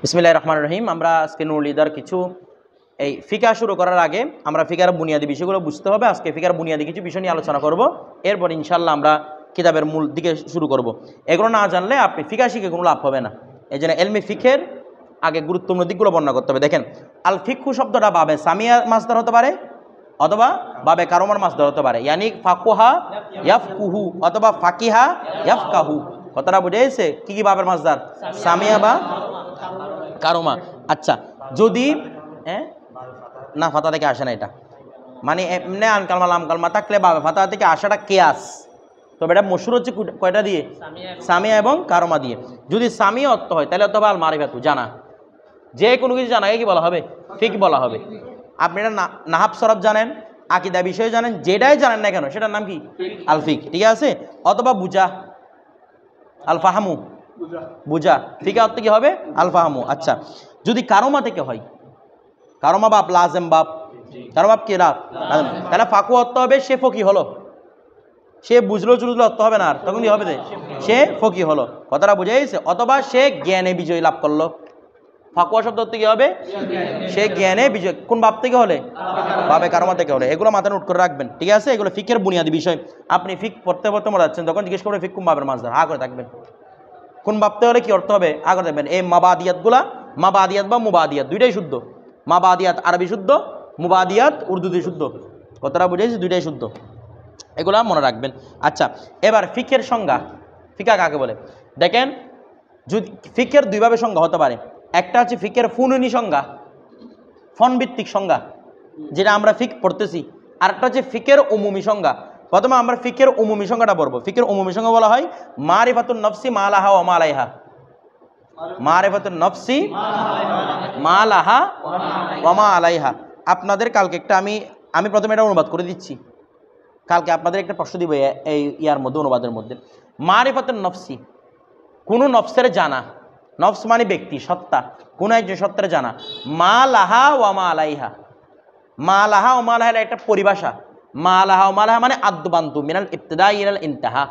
বিসমিল্লাহির রহমানির রহিম। আমরা আজকে নুরুল ইদার কিছু এই ফিকা শুরু করার আগে আমরা ফিকার বুনিয়াদী বিষয়গুলো বুঝতে হবে। আজকে ফিকার বুনিয়াদী কিছু বিষয় নিয়ে আলোচনা করব, এরপর ইনশাল্লাহ আমরা কিতাবের মূল দিকে শুরু করব। এগুলো না জানলে আপনি ফিকা শিখে কোনো লাভ হবে না। এই জন্য এলমি ফিকের আগে গুরুত্বপূর্ণ দিকগুলো বর্ণনা করতে হবে। দেখেন, আল ফিকহু শব্দটা বাবে সামিয়া মাসদার হতে পারে অথবা বাবে কারমার মাসদার হতে পারে, ইয়ানি ফাকুহা ইয়াফকুহু অথবা ফাকিহা ইয়াফকাহু। কথাটা বুঝে গেছে? কি কি বাবের মাসদার? সামিয়া বা কারমা। আচ্ছা, যদি না ফাতা থেকে আসে না, এটা মানে এমনি আনকালমা লামকালমা থাকলে বাবে ফাতা থেকে আসাটা কেয়াস, তবে এটা মশুর হচ্ছে কয়টা দিয়ে? সামিয়া এবং কারমা দিয়ে। যদি সামিয়া অর্থ হয় তাহলে অর্থ হবে আল মারিফাতু, জানা। যে কোনো কিছু জানাকে কি বলা হবে? ফিক বলা হবে। আপনি এটা নাহাব সরফ জানেন, আকিদা বিষয় জানেন, যেটাই জানেন না কেন সেটার নাম কি? আল ফিক। ঠিক আছে? অথবা বুঝা, আল ফাহামু, বুঝা। ফিকা অর্থ কি হবে? আল ফাহামু। আচ্ছা, যদি কারমা থেকে হয়, কারমা বাপ লাজেম বাপ, কারমা বাপ কি রাত, তাহলে ফাকু অর্থ হবে সে ফকি হলো। সে বুঝলো চুঝলো অর্থ হবে না, আর তখন কি হবে? সে ফকি হলো। কথাটা বুঝে গেছে? অথবা সে জ্ঞানে বিজয় লাভ করলো। ফাকুয়া শব্দ অর্থ কি হবে? সে জ্ঞানে বিজয়। কোন বাপ থেকে হলে? বাবে কারমা থেকে হলে। এগুলো মাথায় নোট করে রাখবেন। ঠিক আছে? এগুলো ফিকের বুনিয়াদী বিষয়। আপনি ফিক পড়তে পড়তে মনে যাচ্ছেন, তখন জিজ্ঞেস করবেন ফিক কোন বাবের মাসদার, হা করে থাকবেন। কোন ভাবতে হলে কি অর্থ হবে? আগে দেখবেন এই মাবাদিয়াতগুলা, মাবাদিয়াত বা মুবাদিয়াত দুইটাই শুদ্ধ। মাবাদিয়াত আরবি শুদ্ধ, মুবাদিয়াত উর্দুতে শুদ্ধ। কথাটা বুঝেছি? দুইটাই শুদ্ধ, এগুলা মনে রাখবেন। আচ্ছা, এবার ফিকের সংজ্ঞা। ফিকা কাকে বলে? দেখেন, যদি ফিকের দুইভাবে সংজ্ঞা হতে পারে। একটা হচ্ছে ফিকের ফুনুনি সংজ্ঞা, ফনভিত্তিক সংজ্ঞা, যেটা আমরা ফিক পড়তেছি। আর একটা হচ্ছে ফিকের উমুমি সংজ্ঞা। প্রথমে আমরা ফিকের উমুমি সংজ্ঞাটা পড়বো। ফিকের উমুমি সংজ্ঞা বলা হয় মারিফাতুন নফসি মা লাহা ওয়া মা আলাইহা। মারিফাতুন নফসি মা লাহা ওয়া মা আলাইহা। আপনাদের কালকে একটা আমি প্রথমে এটা অনুবাদ করে দিচ্ছি, কালকে আপনাদের একটা প্রশ্ন দিব এই ইয়ার মধ্যে, অনুবাদের মধ্যে। মারিফাতুন নফসি, কোনো নফসের জানা। নফস মানে ব্যক্তি, সত্তা, কোন একজন সত্তার জানা। মা লাহা ওয়া মা আলাইহা। মা লাহা ও মা লাহা একটা পরিভাষা। মা লাহা ও মা লাহা মানে আদ্দবান্তু মিনাল ইবতিদা ইলাল ইনতাহা,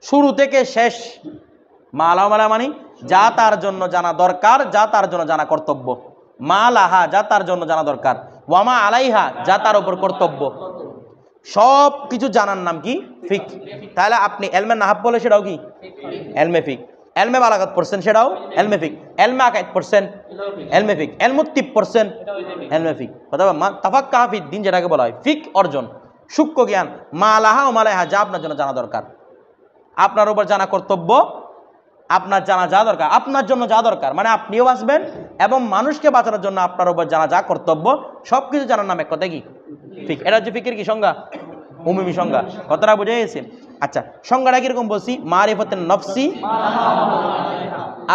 শুরু থেকে শেষ। মা লাহা মা লাহা মানে যা তার জন্য জানা দরকার, যা তার জন্য জানা কর্তব্য। মা লাহা যা তার জন্য জানা দরকার, ওয়া মা আলাইহা যা তার উপর কর্তব্য। সব কিছু জানার নাম কি? ফিক। তাহলে আপনি এলমে নাহাব বলে সেটাও কি? এলমে ফিক। এলমে বালাগাত পড়ছেন সেটাও এলমে ফিক। এলমে আকাইদ পড়ছেন এলমে ফিক। এলমুত্তিব পড়ছেন এলমে ফিক। অথবা তাফাক্কাহু ফিদ্দিন, যেটাকে বলা হয় ফিক অর্জন, সূক্ষ্ম জ্ঞান। মা লাহা ও মা লাহা যা আপনার জন্য জানা দরকার, আপনার উপর জানা কর্তব্য, আপনার জানা যা দরকার, আপনার জন্য যা দরকার, মানে আপনিও বাঁচবেন এবং মানুষকে বাঁচানোর জন্য আপনার উপর জানা যা কর্তব্য, সব কিছু জানার নাম এক কথা কি? ফিক। এটা হচ্ছে ফিকের কি সংজ্ঞা? উমুমি সংজ্ঞা। কথাটা বুঝে গেছে? আচ্ছা, সংজ্ঞাটা কিরকম বলছি? মারিফাতুন নফসি।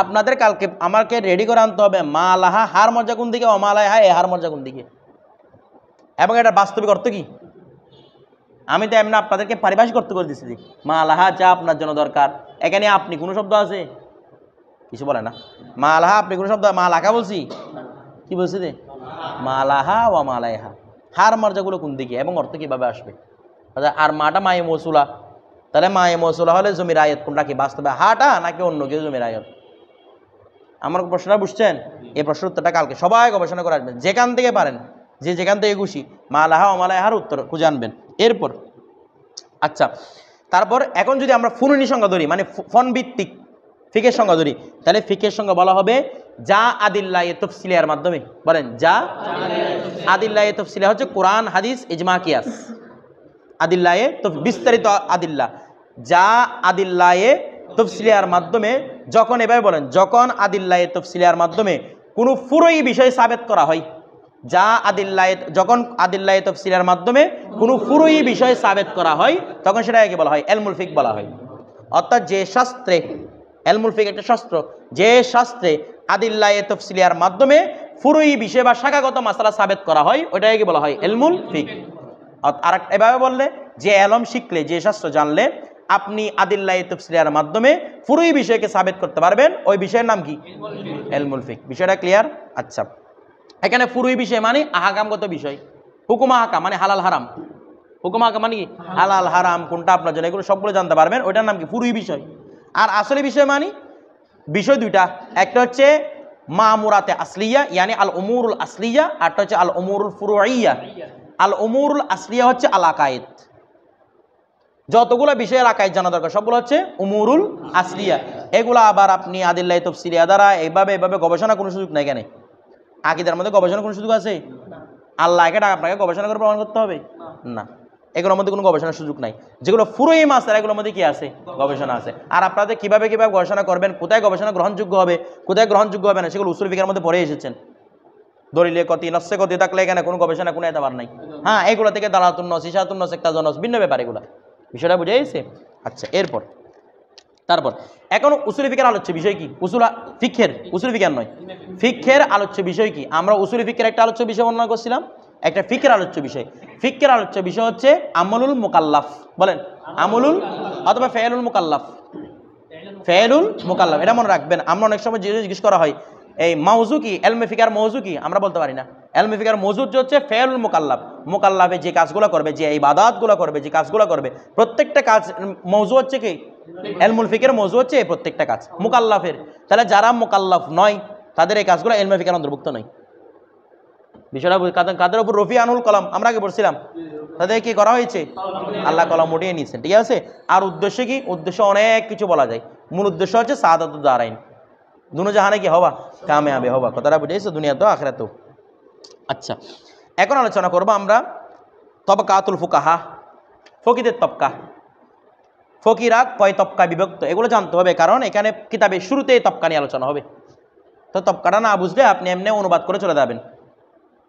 আপনাদের কালকে আমাকে রেডি করে আনতে হবে মা লাহা হার মর্যাদা কোন দিকে, অমা লাহা এ হার মর্যাদা কোন দিকে, এবং এটা বাস্তবিক অর্থ কি। আমি তো এমনি আপনাদেরকে পারিভাষিক অর্থ করে দিচ্ছি। মা লাহা যা আপনার জন্য দরকার, এখানে আপনি কোনো শব্দ আছে? কিছু বলে না। মা লাহা আপনি কোনো শব্দ? মা লাখা বলছি, কি বলছি রে? মা লাহা ও মা লাহা, হার মর্যাদাগুলো কোন দিকে এবং অর্থ কিভাবে আসবে। আর মাটা মায়ে মৌসুলা, তাহলে মায়ে মৌসুলা হলে জমির আয়াত কোনটা কি বাস্তবে, হাটা নাকি অন্য কেউ জমির আয়াত? আমার প্রশ্নটা বুঝছেন? এই প্রশ্নের উত্তরটা কালকে সবাই গবেষণা করে আসবেন, যেখান থেকে পারেন, যে যেখান থেকে খুশি মা লাহা ও মা লাহার উত্তর খুঁজে আনবেন। এরপর আচ্ছা, তারপর এখন যদি আমরা ফুনুনি সংজ্ঞা ধরি, মানে ফন ভিত্তিক ফিকের সংজ্ঞা ধরি, তাহলে ফিকের সংজ্ঞা বলা হবে যা আদিল্লায়ে তফসিলিয়ার মাধ্যমে। বলেন, যা আদিল্লায়ে তফসিলিয়া হচ্ছে কোরআন হাদিস ইজমা কিয়াস। আদিল্লায়ে বিস্তারিত আদিল্লা, যা আদিল্লায়ে তফসিলিয়ার মাধ্যমে। যখন এভাবে বলেন, যখন আদিল্লায়ে তফসিলিয়ার মাধ্যমে কোনো পুরোই বিষয় সাবেত করা হয়, যা আদিল্লায়ে, যখন আদিল্লায়ে তফসিলিয়ার মাধ্যমে কোনো পুরোই বিষয় সাবেত করা হয়, তখন সেটাকে বলা হয় এলমুল ফিক বলা হয়। অর্থাৎ যে শাস্ত্রে, এলমুল ফিক একটা শাস্ত্র, যে শাস্ত্রে আদিল্লায়ে তফসিলিয়ার মাধ্যমে পুরোই বিষয় বা শাখাগত মাসআলা সাবেত করা হয়, ওইটাকে বলা হয় এলমুল ফিক। আর এভাবে বললে, যে এলম শিখলে, যে শাস্ত্র জানলে আপনি আদিল্লায়ে তফসিলিয়ার মাধ্যমে পুরোই বিষয়কে সাবেত করতে পারবেন, ওই বিষয়ের নাম কি? এলমুল ফিক। বিষয়টা ক্লিয়ার? আচ্ছা, এখানে পুরোই বিষয় মানে আহকামগত বিষয়। হুকুম আহকাম মানে হালাল হারাম। হুকুম আহকাম মানে কি? হালাল হারাম কোনটা আপনার জন্য, এগুলো সবগুলো জানতে পারবেন, ওইটার নাম কি? পুরোই বিষয়। আর আসলে বিষয় মানে বিষয় দুইটা, একটা হচ্ছে মামুরাতে আসলিয়া ইয়ানি আল উমুরুল আসলিয়া, আরটা হচ্ছে আল উমুরুল ফুরুইয়া। আল উমুরুল আসলিয়া হচ্ছে আল আকায়েদ, যতগুলো বিষয়ের আকায়েদ জানা দরকার সবগুলো হচ্ছে উমুরুল আসলিয়া। এগুলো আবার আপনি আদিল্লাহ তাফসিরিয়া দ্বারা এভাবে গবেষণা কোনো সুযোগ নাই। কেন আকীদার মধ্যে গবেষণা কোনো সুযোগ আছে? আল্লাহকে আপনাকে গবেষণা করে প্রমাণ করতে হবে না, এগুলোর মধ্যে কোনো গবেষণার সুযোগ নাই। যেগুলো ফুরুই মাসআলা এগুলোর মধ্যে কি আছে? গবেষণা আছে। আর আপনাদের কিভাবে গবেষণা করবেন, কোথায় গবেষণা গ্রহণযোগ্য হবে, কোথায় গ্রহণযোগ্য হবে না, সেগুলো উসুল ফিকহের মধ্যে পড়ে এসেছেন। দলিলে কতি নসে কতি থাকলে এখানে কোনো গবেষণা কোনো এতবার নাই। হ্যাঁ, এগুলো থেকে দালাতুন নস, ইশাতুন নস, ইকতাজান নস ভিন্ন ব্যাপার, এগুলো বিষয়টা বুঝে গেছে? আচ্ছা, তারপর এখন উসুল ফিকহের আলোচ্য বিষয় কি? উসুল ফিকহের নয়, ফিকহের আলোচ্য বিষয় কি? আমরা উসুল ফিকহের একটা আলোচ্য বিষয় বর্ণনা করছিলাম, একটা ফিকহের আলোচ্য বিষয়। ফিকহের আলোচ্য বিষয় হচ্ছে আমলুল মুকাল্লাফ। বলেন আমলুল অথবা ফেলুল মুকাল্লাফ। ফেলুল মুকাল্লাফ এটা মনে রাখবেন। আমরা অনেক সময় জিজ্ঞেস করা হয় এই মৌজু কি, এলমে ফিকার মৌজু কি, আমরা বলতে পারি না। এলমে ফিকার মৌজু হচ্ছে ফেলুল মুকাল্লাফ। মুকাল্লাফে যে কাজগুলো করবে, যে ইবাদতগুলো করবে, যে কাজগুলো করবে, প্রত্যেকটা কাজ মৌজু হচ্ছে কি? এলমুল ফিকের মৌজু হচ্ছে এই প্রত্যেকটা কাজ মুকাল্লাফের। তাহলে যারা মুকাল্লাফ নয় তাদের এই কাজগুলো এলমে ফিকার অন্তর্ভুক্ত নয়। বিষয়টা কাদের উপর রফি আনুল কলম আমরা আগে পড়ছিলাম, তাদের কি করা হয়েছে? আল্লাহ কলম উঠিয়ে নিয়েছেন, ঠিক আছে। আর উদ্দেশ্য কি? উদ্দেশ্য অনেক কিছু বলা যায়। মূল উদ্দেশ্য হচ্ছে সাআদাতুদ দারাইন, দুনো জাহানে কি হবা? কামিয়াবি হবা। কথাটা বুঝেছো? দুনিয়াতেও আখিরাতেও। আচ্ছা, এখন আলোচনা করবো আমরা তবকাতুল ফুকাহা, ফকিদের তবকা। ফকিরা কয় তবকা বিভক্ত এগুলো জানতে হবে, কারণ এখানে কিতাবের শুরুতে তবকা নিয়ে আলোচনা হবে। তো তবকাটা না বুঝলে আপনি এমনি অনুবাদ করে চলে যাবেন।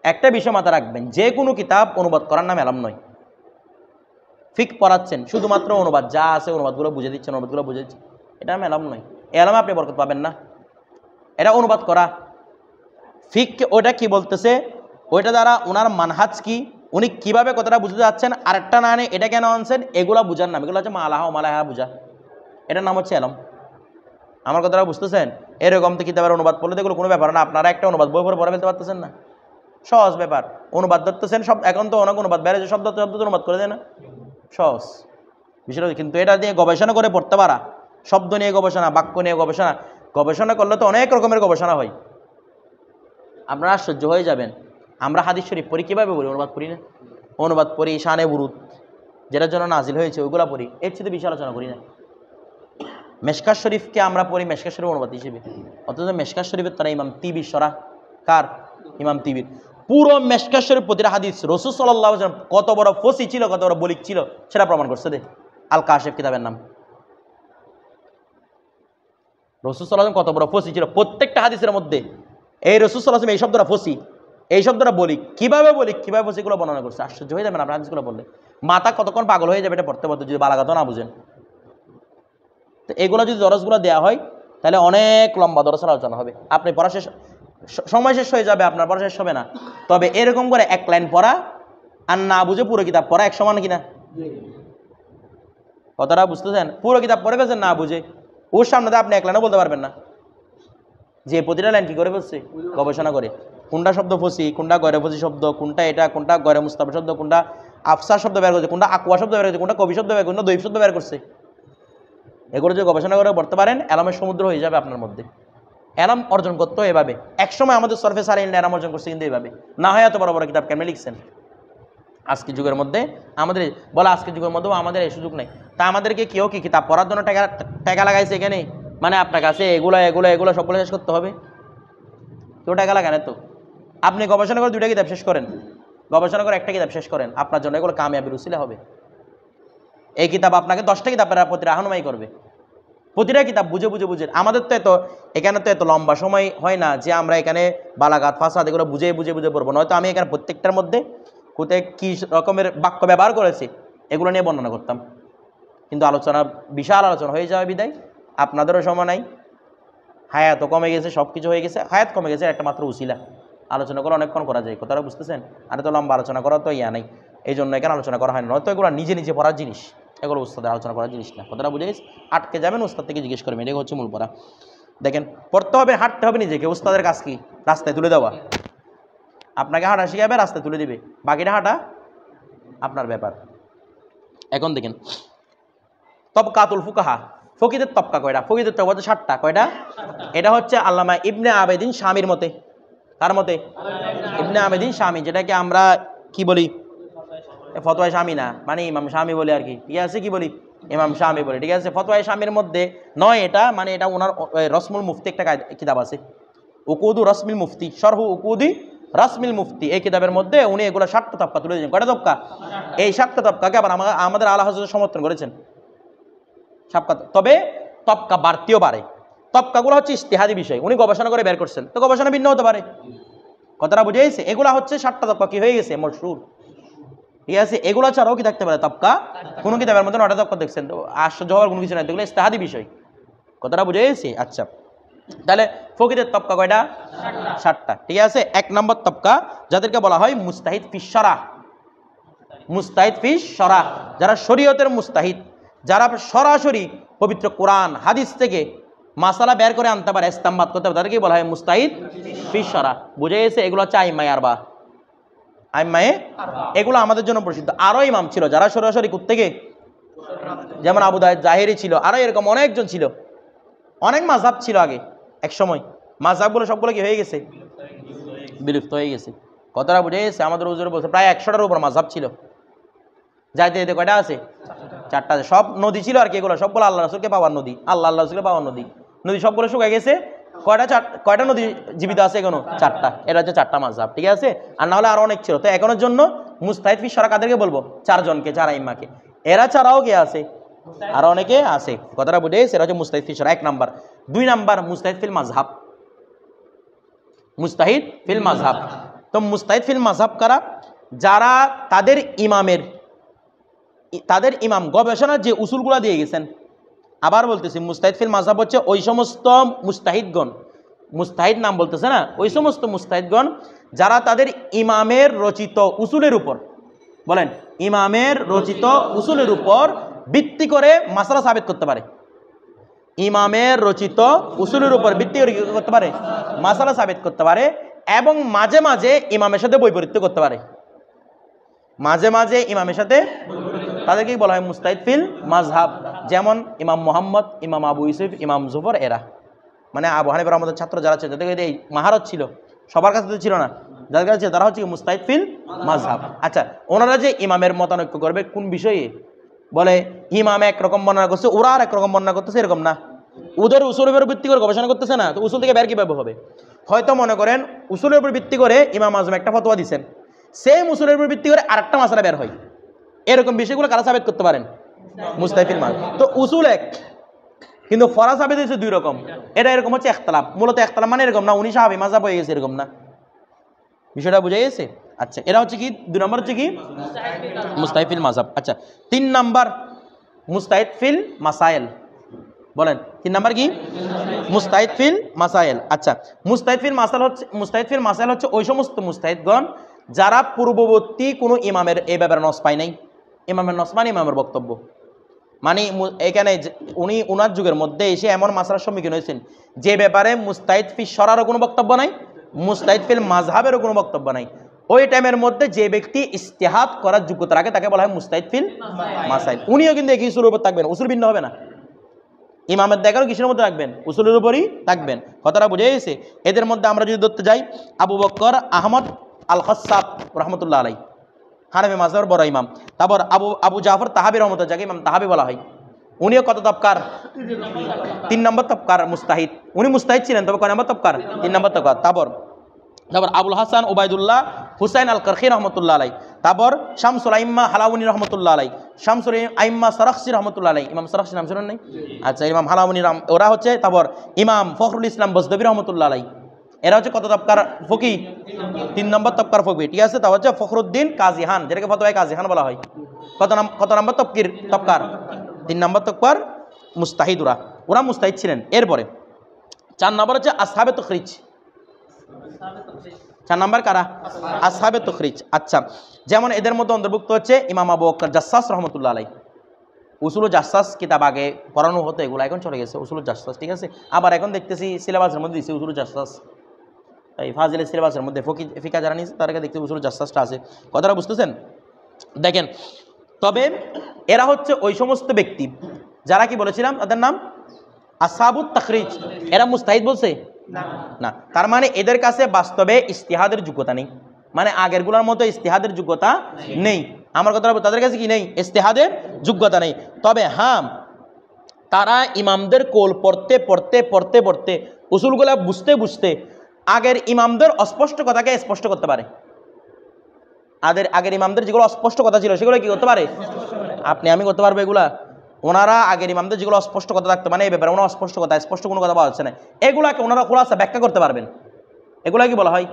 একটা বিষয় মাথা রাখবেন, যে কোনো কিতাব অনুবাদ করার নাম এলাম নয়। ফিক পড়াচ্ছেন, শুধুমাত্র অনুবাদ যা আছে অনুবাদগুলো বুঝে দিচ্ছেন, অনুবাদগুলো বুঝে দিচ্ছেন, এটা নাম এলাম নয়। এলামে আপনি বরকত পাবেন না, এটা অনুবাদ করা। ফিক ওইটা কি বলতেছে, ওইটা দ্বারা ওনার মানহাজ কি, উনি কিভাবে কথাটা বুঝতে যাচ্ছেন, আরেকটা না আনে এটা কেন আনছেন, এগুলো বুঝার নাম, এগুলো হচ্ছে মালাহা ও মালাহা বুঝা, এটার নাম হচ্ছে এলম। আমার কথাটা বুঝতেছেন? এরকম তো কিতাবের অনুবাদ পড়লে এগুলো কোনো ব্যাপার না। আপনারা একটা অনুবাদ বই পড়ে ফেলতে পারতেছেন না, সহজ ব্যাপার। অনুবাদ ধরতেছেন সব, এখন তো অনেক অনুবাদ বেড়েছে, শব্দ অনুবাদ করে দেয় না, সহজ বিষয়টা। কিন্তু এটা দিয়ে গবেষণা করে পড়তে পারা, শব্দ নিয়ে গবেষণা, বাক্য নিয়ে গবেষণা, গবেষণা করলে তো অনেক রকমের গবেষণা হয়। আপনারা আশ্চর্য হয়ে যাবেন, আমরা হাদিস শরীফ পড়ি কীভাবে বলি? অনুবাদ পড়ি না? অনুবাদ পড়ি শানে বুরুদ, যেটার জন্য নাজিল হয়েছে ওইগুলো পড়ি, এর চেয়ে বেশি আলোচনা করি না। মেশকাত শরীফকে আমরা পড়ি মেশকাত শরীফ অনুবাদ হিসেবে, অথচ মেশকাত শরীফের তারা ইমাম তিবির সরা, কার? ইমাম তিবির। পুরো মেশকাত শরীফ প্রতিটা হাদিস রাসূল সাল্লাল্লাহু আলাইহি ওয়াসাল্লাম কত বড় ফসি ছিল, কত বড় বলিক ছিল, সেটা প্রমাণ করছে। দে আল কাশেফ কিতাবের নাম। রাসূল সাল্লাল্লাহু আলাইহি ওয়াসাল্লাম কত বড় ফসি ছিল, প্রত্যেকটা হাদিসের মধ্যে এই রাসূল সাল্লাল্লাহু আলাইহি ওয়াসাল্লাম এই শব্দটা ফসি, এই শব্দটা বলি, কিভাবে ফসিগুলো বর্ণনা করছে। আশ্চর্য হয়ে যাবেন আপনার হাদিসগুলো বললে, মাথা কতক্ষণ পাগল হয়ে যাবে এটা পড়তে পড়তে, যদি বালাগাত না বুঝেন। তো এগুলো যদি দরজগুলো দেওয়া হয় তাহলে অনেক লম্বা দরজের আলোচনা হবে, আপনি পড়া শেষ, সময় শেষ হয়ে যাবে, আপনার পড়া শেষ হবে না। তবে এরকম করে এক লাইন পড়া আর না বুঝে পুরো কিতাব পড়া এক সমান কিনা? কথাটা বুঝতেছেন? পুরো কিতাব পড়ে ফেলছেন না বুঝে, ওর সামনে আপনি এক লাইনও বলতে পারবেন না, যে প্রতিটা লাইন কি করে ফেলছে? গবেষণা করে। কোনটা শব্দ ফসি, কোনটা গয়রে ফসি শব্দ, কোনটা এটা, কোনটা গয়রে মুস্তাফা শব্দ, কোনটা আফসার শব্দ বের করছে, কোনটা আকুয়া শব্দ বের করছে, কোনটা কবি শব্দ বের করছে, কোনটা দৈব শব্দ বের করছে। এগুলো যদি গবেষণা করে পড়তে পারেন, এলামের সমুদ্র হয়ে যাবে আপনার মধ্যে। এলাম অর্জন করতে এভাবে, একসময় আমাদের সরফে সারাইন এলাম অর্জন করছে, কিন্তু এইভাবে না হয় এত বড় বড় কিতাব কেমন লিখছেন। আজকের যুগের মধ্যে আমাদের বলে, আজকের যুগের মধ্যেও আমাদের এই সুযোগ নেই। তা আমাদেরকে কেউ কি কিতাব পড়ার জন্য টাকা লাগাইছে এখানে? মানে আপনার কাছে এগুলো সবগুলো শেষ করতে হবে? কেউ টাকা লাগান তো। আপনি গবেষণা করে 2টা কিতাব শেষ করেন, গবেষণা করে একটা কিতাব শেষ করেন, আপনার জন্য এগুলো কামিয়াবির উসিলা হবে। এই কিতাব আপনাকে 10টা কিতাবের প্রতি রাহনুমাই করবে, প্রতিটা কিতাব বুঝে বুঝে বুঝে। আমাদের তো এখানে তো এত লম্বা সময় হয় না যে আমরা এখানে বালাগাত ফাসাদ এগুলো বুঝে বুঝে বুঝে পড়বো। নয়তো আমি এখানে প্রত্যেকটার মধ্যে কোথায় কী রকমের বাক্য ব্যবহার করেছি এগুলো নিয়ে বর্ণনা করতাম, কিন্তু আলোচনা বিশাল আলোচনা হয়ে যাবে বিদায় আপনাদেরও সময় নাই। হায়াতও কমে গেছে, সব কিছু হয়ে গেছে, হায়াত কমে গেছে, একটা মাত্র উসিলা। আলোচনা করে অনেকক্ষণ করা যায়, কথাটা বুঝতেছেন? আর তো লম্বা আলোচনা করা তো ইয়া নাই, এই জন্য এখানে আলোচনা করা হয় না। নয়তো এগুলো নিজে নিজে পড়ার জিনিস, এগুলো উস্তাদের আলোচনা করার জিনিস না। কথাটা বুঝে আটকে যাবেন, উস্তাদ থেকে জিজ্ঞেস করবেন, এটা হচ্ছে মূল পড়া। দেখেন, পড়তে হবে, হাঁটতে হবে নিজেকে। উস্তাদের কাজ কি? রাস্তায় তুলে দেওয়া। আপনাকে হাঁটা শিখাবে, রাস্তায় তুলে দিবে, বাকিটা হাঁটা আপনার ব্যাপার। এখন দেখেন তবকাতুল ফুকাহা, ফকিদের তবকা কয়টা? ফকিদের তবকা হচ্ছে 7টা। কয়টা? এটা হচ্ছে আল্লামা ইবনে আবেদিন শামীর মতে। কার মতে? ইবনে আবেদিন শামী, যেটাকে আমরা কি বলি? ফতোয়ায়ে শামী না, মানে ইমাম শামী বলি আর কি, ঠিক আছে? কি বলি? ইমাম শামী বলি, ঠিক আছে? ফতোয়ায়ে শামীর মধ্যে নয় এটা, মানে এটা ওনার রসমুল মুফতি একটা কিতাব আছে, উকুদু রসমিল মুফতি, শরহু উকুদি রসমিল মুফতি। এই কিতাবের মধ্যে উনি এগুলো 7টা তবকা তুলে দিয়েছেন। কয়টা তবকা? এই 7টা তবকাকে আবার আমাদের আলা হযরত সমর্থন করেছেন। তবে তবকা বাড়তেও পারে। তবকাগুলো হচ্ছে ইজতিহাদি বিষয়, উনি গবেষণা করে বের করছেন, তো গবেষণা ভিন্ন হতে পারে। কথাটা বুঝে গেছে? এগুলা হচ্ছে 7টা তবকা কি হয়ে গেছে? মশহুর, ঠিক আছে? এগুলো ছাড়াও কি থাকতে পারে তবকা? কোনো কিতাবের মধ্যে 9টা তবকা দেখছেন, তো আশ্চর্য হওয়ার কোনো কিছু নাই, এগুলো ইজতিহাদি বিষয়। কথাটা বুঝে গেছে? আচ্ছা, তাহলে ফকিদের তবকা কয়টা? 7টা, ঠিক আছে? 1 নম্বর তবকা যাদেরকে বলা হয় মুস্তাহিদ ফিশ শরাহ। মুস্তাহিদ ফিশ শরাহ, যারা শরীয়তের মুস্তাহিদ, যারা সরাসরি পবিত্র কোরআন হাদিস থেকে মাসালা বের করে আনতে পারে, ইস্তেমবাদ করতে পারে, তাদেরকে বলা হয় মুস্তাহিদ ফিশ শরাহ। বুঝে গেছে? এগুলো হচ্ছে আইম্মায়ে আরবা। আইম্মায়ে এগুলো আমাদের জন্য প্রসিদ্ধ। আরো ইমাম ছিল যারা সরাসরি থেকে, যেমন আবু দাউদ জাহেরি ছিল, আরো এরকম অনেকজন ছিল। অনেক মাযহাব ছিল আগে এক সময়, মাযহাবগুলো সবগুলো কি হয়ে গেছে? বিলুপ্ত হয়ে গেছে। কথাটা বুঝে গেছে? আমাদের হুজুর বলছে প্রায় 100টার উপর মাযহাব ছিল। যাইতে যেতে কয়টা আছে? 4টা আছে। সব নদী ছিল আর কি, এগুলো সবগুলো আল্লাহ রাসূলকে পাওয়ার নদী, আল্লাহ রাসূলকে পাওয়ার নদী। নদী সবগুলো শুকায় গেছে। কয়টা নদী জীবিত আছে এখনো? 4টা। এটা হচ্ছে 4টা মাযহাব, ঠিক আছে? আর না হলে আরো অনেক ছিল। তো এখনের জন্য মুস্তাহিদ ফিশ শরাহ কাদেরকে বলবো? 4 জনকে, 4 আইম্মাকে। এরা ছাড়াও কে আছে? আরো অনেকে আছে। কথাটা বুঝে গেছে? এরা হচ্ছে মুস্তাহিদ ফিশ শরাহ 1 নাম্বার। 2 নাম্বার মুস্তাহিদ ফিল মাযহাব। মুস্তাহিদ ফিল মাযহাব, তো মুস্তাহিদ ফিল মাযহাব কারা? যারা তাদের ইমাম গবেষণার যে উসুলগুলো দিয়ে গেছেন। আবার বলতেছি, মুস্তাহিদ ফিল মাযহাব হচ্ছে ওই সমস্ত মুস্তাহিদগণ, মুস্তাহিদ নাম বলতেছে না, ওই সমস্ত মুস্তাহিদগণ যারা তাদের ইমামের রচিত উসুলের উপর, বলেন, ইমামের রচিত উসুলের উপর ভিত্তি করে মাসআলা সাবিত করতে পারে। ইমামের রচিত উসুলের উপর ভিত্তি করে কি করতে পারে? মাসআলা সাবিত করতে পারে, এবং মাঝে মাঝে ইমামের সাথে বৈপরীত্য করতে পারে। মাঝে মাঝে ইমামের সাথে, তাদেরকেই বলা হয় মুস্তাহিদ ফিল মাযহাব। যেমন ইমাম মুহাম্মদ, ইমাম আবু ইউসুফ, ইমাম জুফর, এরা মানে আবু হানিফা রহমতুল্লাহ ছাত্র যারা ছিল, তাদের এই মাহারত ছিল, সবার কাছে তো ছিল না, যাদের কাছে তারা হচ্ছে মুস্তাহিদ ফিল মাযহাব। আচ্ছা, ওনারা যে ইমামের মতানৈক্য করবে কোন বিষয়ে? বলে ইমাম একরকম বর্ণনা করছে, ওরা আর একরকম বর্ণনা করতেছে, এরকম না। ওদের উসুলের উপর ভিত্তি করে গবেষণা করতেছে না, তো উসুল থেকে বের কিভাবে হবে? হয়তো মনে করেন উসুলের উপর ভিত্তি করে ইমাম আজম একটা ফতোয়া দিচ্ছেন, সেই উসুলের উপর ভিত্তি করে আরেকটা মাসআলা বের হয়। এরকম বিষয়গুলো কারা সাবিত করতে পারেন? মুস্তাহিদ ফিল মাযহাব। তো উসুল এক, কিন্তু ফরজ সাবিত হয়েছে 2 রকম। এটা এরকম হচ্ছে ইখতিলাফ। মূলত ইখতিলাফ মানে এরকম না, উনি সাহাবী মাযহাব হয়ে গেছে, এরকম না। বিষয়টা বুঝা গেছে? আচ্ছা, এরা হচ্ছে কি 2 নম্বর হচ্ছে কি মুস্তাহিদ ফিল মাযহাব। আচ্ছা, 3 নাম্বার মুস্তাহিদ ফিল মাসাইল। বলেন 3 নাম্বার কি? মুস্তাহিদ ফিল মাসাইল। আচ্ছা, মুস্তাহিদ ফিল মাসাইল হচ্ছে ওই সমস্ত মুস্তাহিদগণ যারা পূর্ববর্তী কোনো ইমামের এই ব্যাপারে নস পায় নাই। ইমামের নস মানে ইমামের বক্তব্য, মানে এখানে উনি ওনার যুগের মধ্যে এসে এমন মাসআলার সম্মুখীন হয়েছেন যে ব্যাপারে মুস্তাহিদ ফিশ শরারও কোনো বক্তব্য নাই, মুস্তাহিদ ফিল মাযহাবেরও কোনো বক্তব্য নাই। ওই টাইমের মধ্যে যে ব্যক্তি ইজতিহাদ করার যোগ্যতা রাখে তাকে বলা হয় মুস্তাহিদ ফিল মাসাইল। উনিও কিন্তু একই উসুলের উপর থাকবেন, উসুল ভিন্ন হবে না। ইমামের দেখারও কিসের মধ্যে থাকবেন? উসুলের উপরই থাকবেন। কথাটা বুঝে গেছে? এদের মধ্যে আমরা যদি ধরতে যাই, আবু বকর আহমদ আল খাসাব রহমতুল্লাহ আলাই, হানাফি মাযহাবের বড় ইমাম। তারপর আবু জাফর তাহাবি রহমতুল্লাহ, যাকে ইমাম তাহাবি বলা হয়, উনিও কত তবকার? 3 নম্বর তবকার মুস্তাহিদ। উনি মুস্তাহিদ ছিলেন, তবে কয় নম্বর তবকার? 3 নম্বর তবকার। তারপর আবুল হাসান ওবায়দুল্লাহ হুসাইন আল করখি রহমতুল্লাহ আলাই, তারপর শামসুল আইম্মা হালাউনি রহমতুল্লাহ আলাই, শামসুল আইম্মা সরাখসি রহমতুল্লাহ আলাই। ইমাম সরাখসি নাম শুনেন নাই? আচ্ছা, ইমাম হালাউনি ওরা হচ্ছে। তারপর ইমাম ফখরুল ইসলাম বজদবি রহমতুল্লাহ আলাই, এরা হচ্ছে কত তবকার ফকি? 3 নম্বর তবকার ফকি, ঠিক আছে? তা হচ্ছে ফখরুদ্দিন কাজীহান, যেটাকে ফতোয়ায়ে কাজীহান বলা হয়। কত নম্বর তবকার? 3 নম্বর তবকার মুস্তাহিদ। ওরা মুস্তাহিদ ছিলেন। এরপরে 4 নম্বর হচ্ছে আসহাবে তখরিজ। 4 নম্বর কারা? আসহাবে তখরিজ। আচ্ছা, যেমন এদের মধ্যে অন্তর্ভুক্ত হচ্ছে ইমাম আবু বকর জাসসাস রহমতুল্লাহ আলাই। উসুল জাসসাস কিতাব আগে পড়ানো হতো, এগুলো এখন চলে গেছে। উসুল জাসসাস, ঠিক আছে? আবার এখন দেখতেছি সিলেবাসের মধ্যে দিচ্ছে উসুল জাসসাস, এই ফাজিলের সিলেবাসের মধ্যে ফিকা যারা নিয়েছে তাদেরকে দেখতে উসুল জাসসাসটা আছে। কথাটা বুঝতেছেন? দেখেন, তবে এরা হচ্ছে ওই সমস্ত ব্যক্তি যারা কি বলেছিলাম তাদের নাম আসহাবুত তাখরিজ এরা মুস্তাহিদ বলছে না, তার মানে এদের কাছে বাস্তবে ইস্তিহাদের যোগ্যতা নেই, মানে আগেরগুলোর মতো ইস্তিহাদের যোগ্যতা নেই। আমার কথা বলবো তাদের কাছে কি নেই, ইস্তিহাদের যোগ্যতা নেই। তবে হ্যাঁ, তারা ইমামদের কোল পড়তে পড়তে পড়তে পড়তে উসুলগুলা বুঝতে বুঝতে আগের ইমামদের অস্পষ্ট কথাকে স্পষ্ট করতে পারে। আগের ইমামদের যেগুলো অস্পষ্ট কথা ছিল সেগুলো কি করতে পারে, আপনি আমি করতে পারবো এগুলা। ওনারা আগের ইমামদের যেগুলো অস্পষ্ট কথা থাকতো, মানে এই ব্যাপারে ওনার অস্পষ্ট কথা, স্পষ্ট কোনো কথা পাওয়া যাচ্ছে না, এগুলাকে ওনারা খোলাসা ব্যাখ্যা করতে পারবেন। এগুলা কি বলা হয়,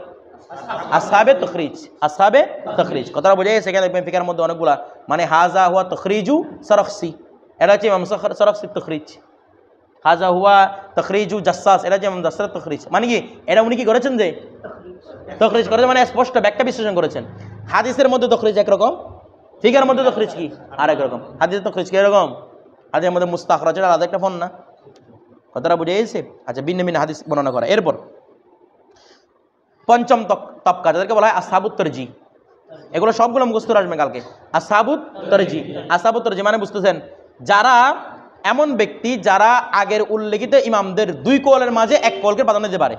আসহাবে তখরিজ। আসহাবে তখরিজ কথাটা বোঝা গেছে। এখানে দেখবেন ফিকার মধ্যে অনেকগুলা, মানে হাজা হুয়া তখরিজু সরখসি, এটা হচ্ছে ইমাম সরখসি তখরিজ। হাজা হুয়া তখরিজু জাসাস, এটা হচ্ছে ইমাম জাসাস তখরিজ। মানে কি এটা উনি কি করেছেন, যে তখরিজ করেছেন, মানে স্পষ্ট ব্যাখ্যা বিশ্লেষণ করেছেন। হাদিসের মধ্যে তখরিজ একরকম, ফিকার মধ্যে তখরিজ কি আরেক রকম। হাদিসের তখরিজ কি এরকম, হাদিসের মধ্যে মুস্তাখরাজ এটা আলাদা একটা ফোন না, কথাটা বুঝে গেছে। আচ্ছা, ভিন্ন ভিন্ন হাদিস বর্ণনা করা। এরপর পঞ্চম তবকা, যাদেরকে বলা হয় আসহাবুত তরজি, এগুলো সবগুলো মুখস্থ আসবে কালকে। আসহাবুত তরজি, আসহাবুত তরজি মানে বুঝতেছেন, যারা এমন ব্যক্তি যারা আগের উল্লেখিত ইমামদের দুই কওলের মাঝে এক কওলকে প্রাধান্য দিতে পারে।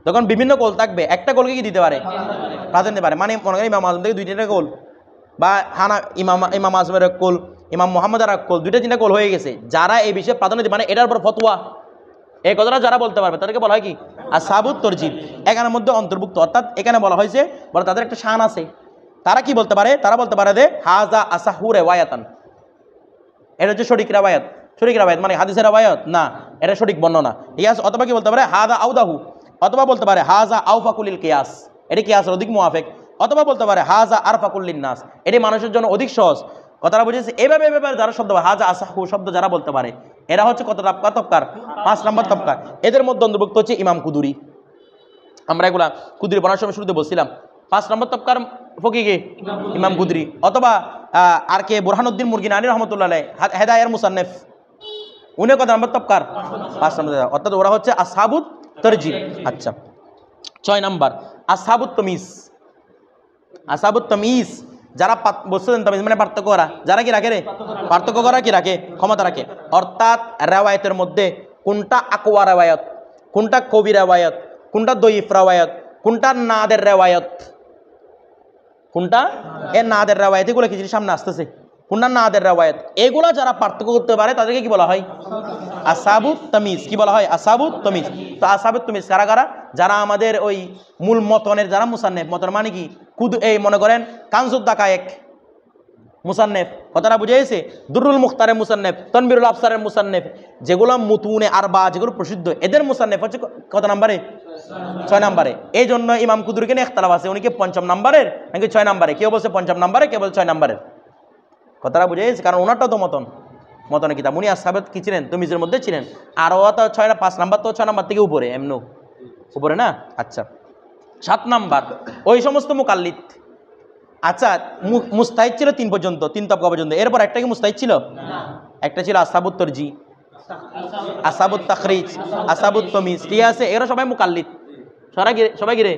তখন বিভিন্ন কওল থাকবে, একটা কওলকে কি দিতে পারে, প্রাধান্য দিতে পারে। মানে মনে করেন ইমাম আজম থেকে দুই তিনটা কওল, বা ইমাম আজমের এক কওল, ইমাম মোহাম্মদ আর এক কওল, দুইটা তিনটা কওল হয়ে গেছে, যারা এই বিষয়ে প্রাধান্য দিতে, মানে এটার উপর ফতোয়া, এই কথাটা যারা বলতে পারবে তাদেরকে বলা হয় কি আসহাবুত তরজিহ, এখানের মধ্যে অন্তর্ভুক্ত। অর্থাৎ এখানে বলা হয়েছে, বলে তাদের একটা শান আছে, তারা কি বলতে পারে, তারা বলতে পারে যে হাজা আসাহু রিওয়ায়াতান, এটা হচ্ছে সঠিক রিওয়ায়াত। সঠিক রিওয়ায়াত মানে হাদিসের রিওয়ায়াত না, এটা সঠিক বর্ণনা, ঠিক আছে। অথবা কি বলতে পারে হাজা আউদাহু, অথবা বলতে পারে হাজা আউফাকুলিল কিয়াস, এটি কিয়াসের অধিক মুআফিক। অথবা বলতে পারে হাজা আরফাকুল্লিন নাস, এটি মানুষের জন্য অধিক সহজ। কথাটা বুঝেছে। এভাবে যারা শব্দ হাজা আসাহু শব্দ যারা বলতে পারে, এরা হচ্ছে কত তবকার, 5 নম্বর তবকা। এদের মধ্যে অন্তর্ভুক্ত হচ্ছে ইমাম কুদুরি। আমরা এগুলা কুদুরি পড়ার সময় শুরুতে বলছিলাম, 5 নম্বর তবকার ফকিকে ইমাম কুদুরি, অথবা আর কে বুরহানুদ্দিন মুরগিনানি রহমতুল্লাহ আলাইহি হেদায়ার মুসান্নিফ, উনি কত নম্বর তবকার, 5 নম্বর। অর্থাৎ ওরা হচ্ছে আসহাবুত তরজিহ। আচ্ছা, 6 নম্বর আসহাবুত তামিজ। আসহাবুত তামিজ যারা বলছেন, তামিজ মানে পার্থক্য করা, যারা কি রাখে রে, পার্থক্য করা কি রাখে, ক্ষমতা রাখে। অর্থাৎ রেওয়ায়তের মধ্যে কোনটা আকওয়া রেওয়ায়ত, কোনটা কবি রেওয়ায়ত, কোনটা দয়ীফ রেওয়ায়ত, কোনটা নাদের রেওয়ায়ত, কোনটা নাদের রেওয়ায়ত, এগুলো কিছু সামনে আসতেছে, কোনটা নাদের রেওয়ায়ত, এগুলা যারা পার্থক্য করতে পারে তাদেরকে কি বলা হয়, আসহাবুত তামিজ। কি বলা হয়, আসহাবুত তামিজ। তো আসহাবুত তামিজ কারা কারা, যারা আমাদের ওই মূল মতনের যারা মুসান্নিফ, মতন মানে কি এই মনে করেন কানজুদ দাকায়েক মুসান্নিফ, কথাটা বুঝে গেছে, দুরুল মুখতারের মুসান্নিফ, তনবিরুল আফসারের মুসান্নিফ, যেগুলো মুতুনে আরবা, যেগুলো প্রসিদ্ধ, এদের মুসান্নিফ হচ্ছে কত নম্বরে, 6 নম্বরে। এই জন্য ইমাম কুদুরিকে নিয়ে ইখতিলাফ আছে, উনি কি 5ম নম্বরের নাকি 6 নম্বরে, কেউ বলছে 5ম নম্বরে, কেউ বলছে 6 নম্বরের। কথাটা বুঝে গেছে, কারণ ওনারটাও তো মতনের কিতাব, উনি আসহাবে কি ছিলেন, তামিজের মধ্যে ছিলেন। আর ও তো 5 নম্বর, তো 6 নম্বর থেকে উপরে, এমন উপরে না। আচ্ছা, 7 নম্বর ওই সমস্ত মুকাল্লিদ। আচ্ছা, মুস্তাহিদ ছিল 3 পর্যন্ত, 3 তবকা পর্যন্ত। এরপর একটা কি মুস্তাহিদ ছিল, একটা ছিল আসহাবুত তরজি, আসহাবুত তাখরিজ, আসহাবুত তামিজ, ঠিক আছে। এরা সবাই মুকাল্লিদ, সবাই গিরে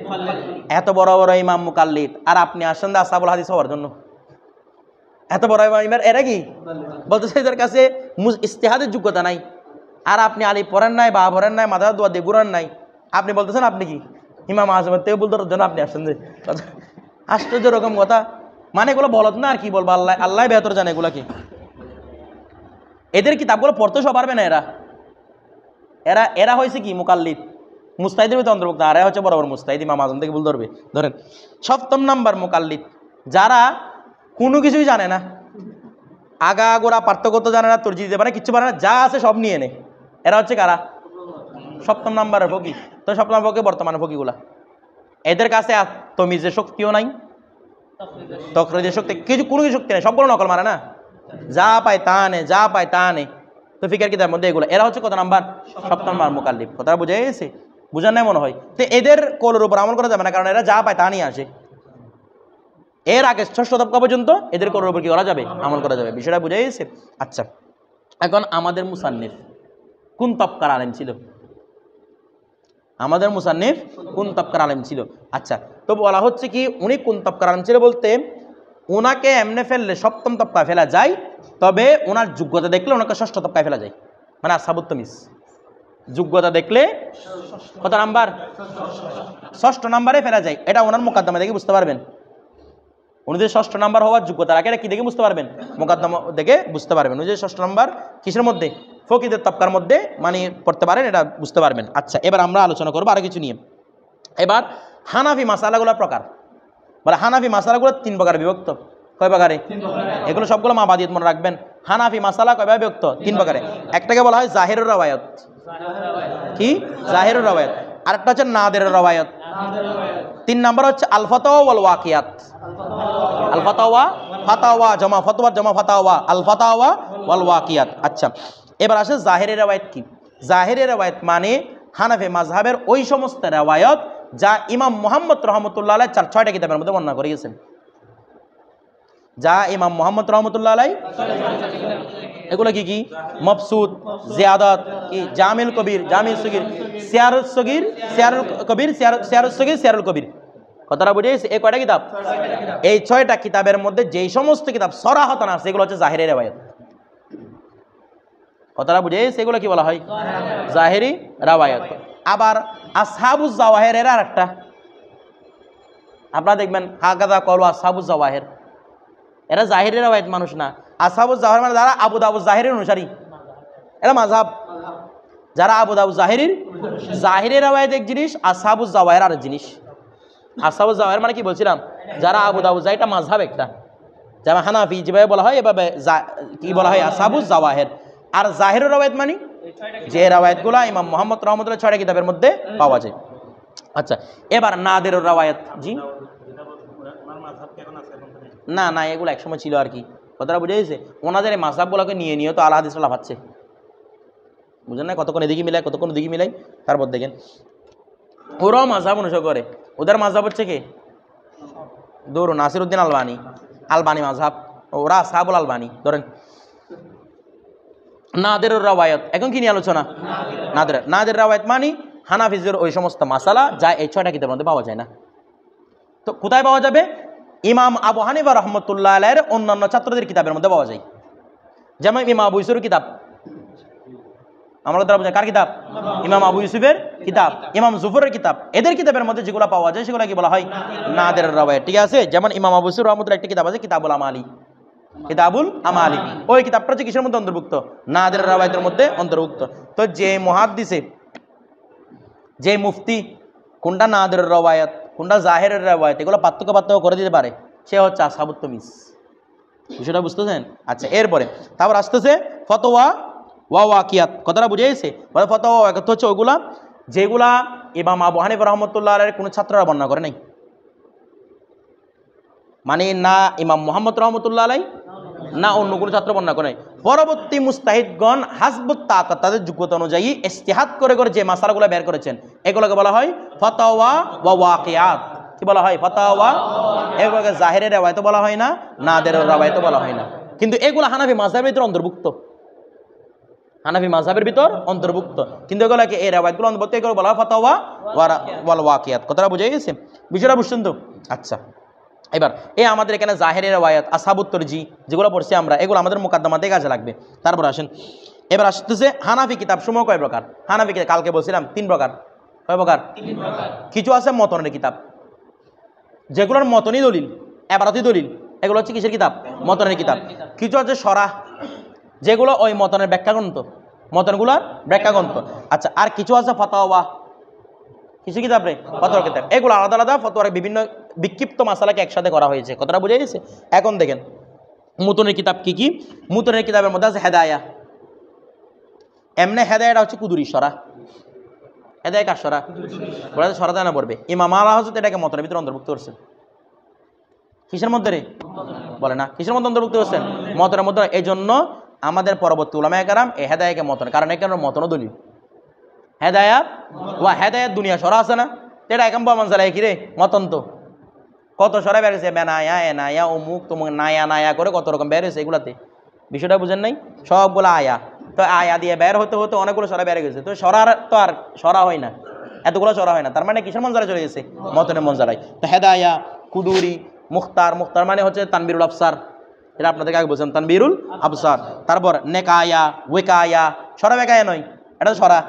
এত বড় বড় ইমাম মুকাল্লিদ, আর আপনি আসেন দা আসহাবুল হাদিস হওয়ার জন্য। এত বড় ইমাম, এরা কি বলতেছে, এদের কাছে ইস্তেহাদের যোগ্যতা নাই, আর আপনি আলী পড়েন নাই, বা পড়েন নাই, মাথা দোয়া দিয়ে ঘুরান নাই, আপনি বলতেছেন আপনি কি ইমাম আজমের থেকে বলতে জন্য আপনি আসছেন, যে আশ্চর্য রকম কথা। মানে এগুলো বলত না, আর কি বলবো, আল্লাহ বেহতর জানে এগুলা কি। এদের কিতাবগুলো পড়তে সব পারবে না। এরা হয়েছে কি মুকাল্লিদ, মুস্তাহিদের ভিতরে অন্তর্ভুক্ত, আর হচ্ছে বড় বড় মুস্তাহিদ, ইমাম আজম থেকে ভুল ধরবে। ধরেন 7ম নাম্বার মুকাল্লিদ, যারা কোনো কিছুই জানে না, আগাগোড়া পার্থক্য তো জানে না, তরজি দিতে পারে, কিচ্ছু পারে না, যা আছে সব নিয়ে নে। এরা হচ্ছে কারা, 7ম নাম্বারের ফকি। তো 7ম নাম্বার ফকি বর্তমানে ফকিগুলা, এদের কাছে তমিজের শক্তিও নাই, তখরিজের শক্তি কোনো কিছু শক্তি নেই, সবগুলো নকল মারে না, যা পায় তা আনে, যা পায় তা আনে। তো ফিকার কিতাবের মধ্যে এগুলো, এরা হচ্ছে কত নাম্বার, 7ম নাম্বার মুকাল্লিদ। কথাটা বুঝে গেছে, বুঝার নাই মনে হয়। তো এদের কলের উপর আমল করা যাবে না, কারণ এরা যা পায় তা নিয়ে আসে। এর আগে 6ষ্ঠ তবকা পর্যন্ত এদের কলের উপর কি করা যাবে, আমল করা যাবে। বিষয়টা বুঝে গেছে। আচ্ছা, এখন আমাদের মুসান্নিফ কোন তবকার আলেম ছিল, আমাদের মুসান্নিফ কোন তবকার আলেম ছিল। আচ্ছা, তো বলা হচ্ছে কি উনি কোন তবকার আলেম ছিল বলতে, ওনাকে এমনে ফেললে 7ম তবকায় ফেলা যায়, তবে ওনার যোগ্যতা দেখলে ওনাকে 6ষ্ঠ তবকায় ফেলা যায়। মানে আসহাবুত তামিজ। যোগ্যতা দেখলে কত নাম্বার? 6ষ্ঠ নাম্বারে ফেলা যায়। এটা ওনার মোকদ্দমা দেখে বুঝতে পারবেন। উনি যে 6ষ্ঠ নাম্বার হওয়ার যোগ্যতা রাখে এটা কি দেখে বুঝতে পারবেন? মোকদ্দমা দেখে বুঝতে পারবেন। উনি যে 6ষ্ঠ নাম্বার কিসের মধ্যে? ফকিদের তবকার মধ্যে মানে পড়তে পারেন, এটা বুঝতে পারবেন। আচ্ছা, এবার আমরা আলোচনা করবো আরো কিছু নিয়ে। এবার হানাফি মাসালাগুলোর প্রকার, বলে হানাফি মাসালাগুলো 3 প্রকার বিভক্ত। কয় প্রকারে? এগুলো সবগুলো মাবাদিয়াত মনে রাখবেন। হানাফি মাসালা কয়ভাবে বিভক্ত? 3 প্রকারে। একটাকে বলা হয় জাহিরুর রাওয়ায়াত। কি? জাহিরুর রাওয়ায়াত। আরেকটা হচ্ছে নাদিরুর রাওয়ায়াত। 3 নাম্বার হচ্ছে আল ফাতাওয়া ওয়াল ওয়াকিয়াত। আল ফাতাওয়া, ফাতাওয়া জমা ফতোয়া জমা ফাতাওয়া, আল ফাতাওয়া ওয়াল ওয়াকিয়াত। আচ্ছা, এবার আসে জাহিরের রাওয়ায়াত কি? জাহিরের রাওয়ায়াত মানে হানাফি মাযহাবের ওই সমস্ত রাওয়ায়াত যা ইমাম মুহাম্মদ রহমতুল্লাহ আলাইহি 6টা কিতাবের মধ্যে বর্ণনা করে গেছেন। যা ইমাম মুহাম্মদ রহমতুল্লাহ আলাইহি, এগুলো কি কি? মবসুত, জিয়াদাত, কি জামিল কবির, জামিল সগীর, সিয়ারুল সগীর, সিয়ারুল কবির, সিয়ারুল সগীর, সিয়ারুল কবির। কথাটা বুঝে গেছে? এই কয়টা কিতাব? এই 6টা কিতাবের মধ্যে যেই সমস্ত কিতাব সরাহতান আছে এগুলো হচ্ছে জাহিরি রাওয়ায়াত। কথাটা বুঝে গেছে? এগুলো কি বলা হয়? জাহিরি রাওয়ায়াত। আবার আসহাবুজ জাওয়াহিরের আরেকটা, আপনারা দেখবেন হাকাদা কওলু আসহাবুজ জাওয়াহির, এরা জাহিরি রাওয়ায়াত মানুষ না। আসহাবুজ জাওয়াহির মানে যারা আবু দাউদ জাহিরির অনুসারী, এরা মাযহাব। যারা আবু দাউদ জাহিরির, জাহিরি রাওয়ায়াত এক জিনিস, আসহাবুজ জাওয়াহির আরেক জিনিস। আসহাবুজ জাওয়াহির মানে কি বলছিলাম? যারা আবু দাউদ যায়, এটা মাযহাব একটা। যেমন হানাফি যেভাবে বলা হয় এভাবে কি বলা হয়? আসহাবুজ জাওয়াহির। আর জাহিরুর রাওয়ায়াত মানে যে রাওয়ায়াতগুলো ইমাম মুহাম্মদ রহমতুল্লাহ 6টা কিতাবের মধ্যে পাওয়া যায়। আচ্ছা, এবার নাদিরুর রাওয়ায়াত। জি না না, এগুলো একসময় ছিল আর কি। কথাটা বুঝে গেছে? ওনাদের এই মাযহাবগুলোকে নিয়ে নিয়ে তো আল হাদিসরা লাফাচ্ছে, বুঝেন না? কতক্ষণ এদিকে মিলাই, কতক্ষণ ওদিকে মিলাই। তারপর দেখেন ওরাও মাযহাব অনুসরণ করে। ওদের মাযহাব হচ্ছে কি? ধরুন নাসিরউদ্দিন আলবানী, আলবানী মাযহাব, ওরা আসহাবুল আলবানী। ধরেন নাদিরুর রাওয়ায়াত, এখন কি নিয়ে আলোচনা? নাদির রাওয়ায়াত মানে হানাফিজের ওই সমস্ত মাসালা যা এই 6টা কিতাবের মধ্যে পাওয়া যায় না। তো কোথায় পাওয়া যাবে? ইমাম আবু হানিফা রহমতুল্লাহ আলাইহির অন্যান্য ছাত্রদের কিতাবের মধ্যে পাওয়া যায়। যেমন ইমাম আবু ইউসুফের কিতাব, আমরা দ্বারা বোঝা কার কিতাব? ইমাম আবু ইউসুফের কিতাব, ইমাম জুফরের কিতাব, এদের কিতাবের মধ্যে যেগুলো পাওয়া যায় সেগুলো কি বলা হয়? নাদিরুর রাওয়ায়াত। ঠিক আছে? যেমন ইমাম আবু ইউসুফ রহমতুল্লাহ একটা কিতাব আছে কিতাবুল আমালি, কিতাবুল আমালি। ওই কিতাবটা হচ্ছে কিসের মধ্যে অন্তর্ভুক্ত? নাদিরুর রাওয়ায়াতের মধ্যে অন্তর্ভুক্ত। তো যে মুহাদ্দিসে, যে মুফতি কোনটা নাদিরুর রাওয়ায়াত কোনটা জাহিরের রাওয়ায়াত এগুলো পার্থক্য করে দিতে পারে, সে হচ্ছে আসহাবুত তামিজ। বিষয়টা বুঝতেছেন? আচ্ছা, এরপরে তারপর আসতেছে ফতোয়া ওয়া ওয়াকিয়াত। কথাটা বুঝে গেছে? ফতোয়া ওয়া ওয়াকিয়াত হচ্ছে ওইগুলা যেগুলা ইমাম আবু হানিফা রহমতুল্লাহ আলাইহির কোনো ছাত্ররা বর্ণনা করে নাই। মানে না ইমাম মুহাম্মদ রহমতুল্লাহ আলাইহি না অন্য কোনো ছাত্র বর্ণনা করে নাই। পরবর্তী মুস্তাহিদগণ হাসবুত তাকাত, তাদের যোগ্যতা অনুযায়ী ইজতিহাদ করে করে যে মাসালাগুলো বের করেছেন এগুলোকে বলা হয় ফতোয়া ওয়া ওয়াকিয়াত। কি বলা হয়? ফতোয়া। এগুলোকে জাহিরের রাওয়ায়াত বলা হয় না, নাদিরুর রাওয়ায়াত বলা হয় না। কিন্তু এগুলো হানাফি মাযহাবের ভিতর অন্তর্ভুক্ত, হানাফি মাযহাবের ভিতর অন্তর্ভুক্ত। কিন্তু এগুলোকে এই রাওয়ায়াতগুলো অন্তর্ভুক্ত, এগুলো বলা হয় ফতোয়া ওয়াল ওয়াকিয়াত। কথাটা বুঝে গেছে? বিষয়টা বুঝছেন তো? আচ্ছা, এবার আমাদের এখানে জাহিরের রাওয়ায়াত, আসহাবুত তারজি যেগুলো পড়ছি আমরা, এগুলো আমাদের মুকাদ্দমাতে কাজে লাগবে। তারপর আসেন, এবার আসতেছে হানাফি কিতাব সমূহ কয় প্রকার? হানাফি কিতাব কালকে বলছিলাম 3 প্রকার। কয় প্রকার? কিছু আছে মতনের কিতাব, যেগুলোর মতনই দলিল, এবারতই দলিল, এগুলো হচ্ছে কিসের কিতাব? মতনের কিতাব। কিছু আছে সরাহ, যেগুলো ওই মতনের ব্যাখ্যা গ্রন্থ, মতনগুলোর ব্যাখ্যা গ্রন্থ। আচ্ছা, আর কিছু আছে ফতোয়া, কিছু কিতাব রে ফতোয়ার কিতাব, এগুলো আলাদা আলাদা ফতোয়ার বিভিন্ন বিক্ষিপ্ত মাসালাকে একসাথে করা হয়েছে। কথাটা বুঝে গেছে? এখন দেখেন মুতনের কিতাব কি কি। মুতনের কিতাবের মধ্যে আছে হেদায়া। এমনি হেদায়াটা হচ্ছে কুদুরি সরা। হেদায়া কার সরা? বলা সরাতে না পড়বে। ইমাম আলা হযরত এটাকে মতনের ভিতরে অন্তর্ভুক্ত করছেন। কিসের মধ্যে রে? বলে না কিসের মধ্যে অন্তর্ভুক্ত করছেন? মতনের মধ্যে। এই জন্য আমাদের পরবর্তী উলামায়ে কেরাম এই হেদায়াকে মতন, কারণ এখানে মতনও দলিল। হেদায়াত ওয়া হেদায়াত দুনিয়া সরা আছে না, এটা একাম বামানজালাই কি রে? মতন তো কত সরা বেরিয়েছে, বেনায়া এনায়া অমুক তমুক নায়া নায়া করে কত রকম বেরিয়েছে এগুলাতে। বিষয়টা বুঝেন নাই? সবগুলো আয়া, তো আয়া দিয়ে বের হতে হতে অনেকগুলো সরা বেড়ে গেছে। তো সরার তো আর সরা হয় না, এতগুলো সরা হয় না। তার মানে কিসের মঞ্জারায় চলে গেছে? মতনের মঞ্জারায়। তো হেদায়া, কুদুরি, মুখতার। মুখতার মানে হচ্ছে তানবিরুল আবসার, এটা আপনাদেরকে আগে বলছিলাম, তানবিরুল আবসার। তারপর নেকায়া, ওয়েকায়া, সরা বেকায়া নয়, এটা তো সরা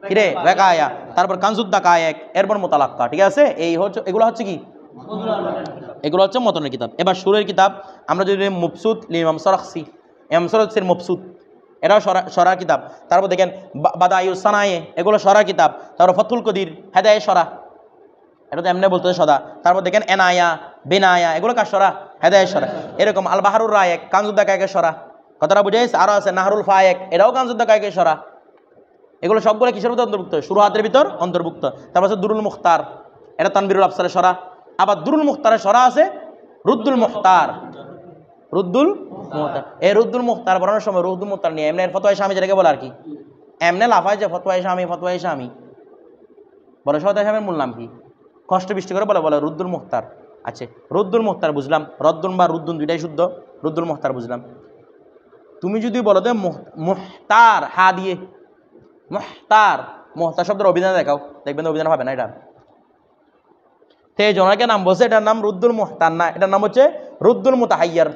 কিরে বেকায়া। তারপর কানজুদ্দা কায়েক, এরপর মোতালাক্কা। ঠিক আছে, এই হচ্ছে এগুলো হচ্ছে কি, এগুলো হচ্ছে মতনের কিতাব। এবার সুরের কিতাব আমরা যদি মুবসুত ইমাম সরাখসি, ইমাম সরাখসির মুবসুত, এটাও সরা কিতাব। তারপর দেখেন বাদায়ুস সানায়ে, এগুলো সরা কিতাব। তারপর ফতুল কদির, হেদায়ে সরা, এটা তো এমনি বলতে সদা। তারপর দেখেন এনায়া বেনায়া, এগুলো কার সরা, হেদায়ে সরা। এরকম আল বাহারুর রায়েক, কানজুদ্দা কায়েকের সরা, কথাটা বুঝাইছে। আরও আছে নাহরুল ফায়েক, এটাও কানজুদ্দা কায়েকের সরা। এগুলো সবগুলো কিসের ভিতর অন্তর্ভুক্ত, শুরুহাতের ভিতর অন্তর্ভুক্ত। তারপর আছে দুরুল মুখতার, এটা তানবিরুল আফসারের সরা। আবার দুরুল মুখতারের সরা আছে রুদ্দুল মুখতার, রুদ্দুল মুখতার। এই রুদ্দুল মুখতার পড়ানোর সময় রুদ্দুল মুখতার নিয়ে এমনি ফতোয়া স্বামী যেটাকে বলে আর কি, এমনি লাফায় যে ফতোয়া স্বামী, ফতোয়া স্বামী বলে সদয় স্বামীর মূল নাম কি, কষ্ট বৃষ্টি করে বলে বলে রুদ্দুল মুখতার। আচ্ছা, রুদ্দুল মুখতার বুঝলাম, রদ্দুন বা রুদ্দুন দুইটাই শুদ্ধ। রুদ্দুল মুখতার বুঝলাম। তুমি যদি বলো যে মুখতার হা দিয়ে, মুখতার, মুখতার শব্দের অভিধান দেখাও, দেখবেন অভিধান হবে না এটা। এই জনকে নাম বলছে, এটার নাম রুদ্দুল মুখতার না, এটার নাম হচ্ছে রুদ্দুল মুতাহাইয়ার,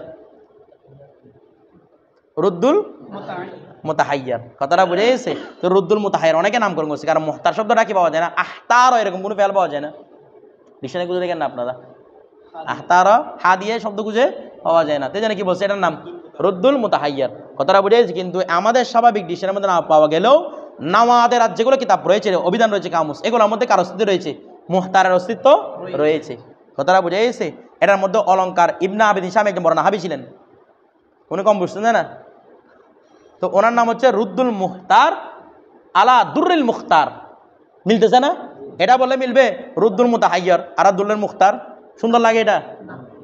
রুদ্দুল মুতাহাইয়ার। কথাটা বুঝে গেছে? তো রুদ্দুল মুতাহাইয়ার অনেকে নামকরণ করছে, কারণ মুখতার শব্দটা কি পাওয়া যায় না, আহতার এরকম কোনো ফেল পাওয়া যায় না। ডিকশনারি খুঁজে দেখেন না আপনারা, আহতার হা দিয়ে শব্দ খুঁজে পাওয়া যায় না। তাই জানে কি বলছে, এটার নাম রুদ্দুল মুতাহাইয়ার। কথাটা বুঝে গেছে? কিন্তু আমাদের স্বাভাবিক ডিকশনারির মধ্যে না পাওয়া গেলেও নামাদের আর যেগুলো কিতাব রয়েছে, অভিধান রয়েছে, কামুস, এগুলোর মধ্যে কার অস্তিত্ব রয়েছে, মুখতারের অস্তিত্ব রয়েছে। কথাটা বুঝে গেছে? এটার মধ্যে অলঙ্কার, ইবনে আবিদ হিসাম একজন বড় নাহাবি ছিলেন, উনি কম বুঝতেন না। তো ওনার নাম হচ্ছে রুদ্দুল মুখতার আলা দুররিল মুখতার। মিলতেছে না? এটা বললে মিলবে রুদ্দুল মুতাহাইয়ার আর দুররিল মুখতার, সুন্দর লাগে এটা,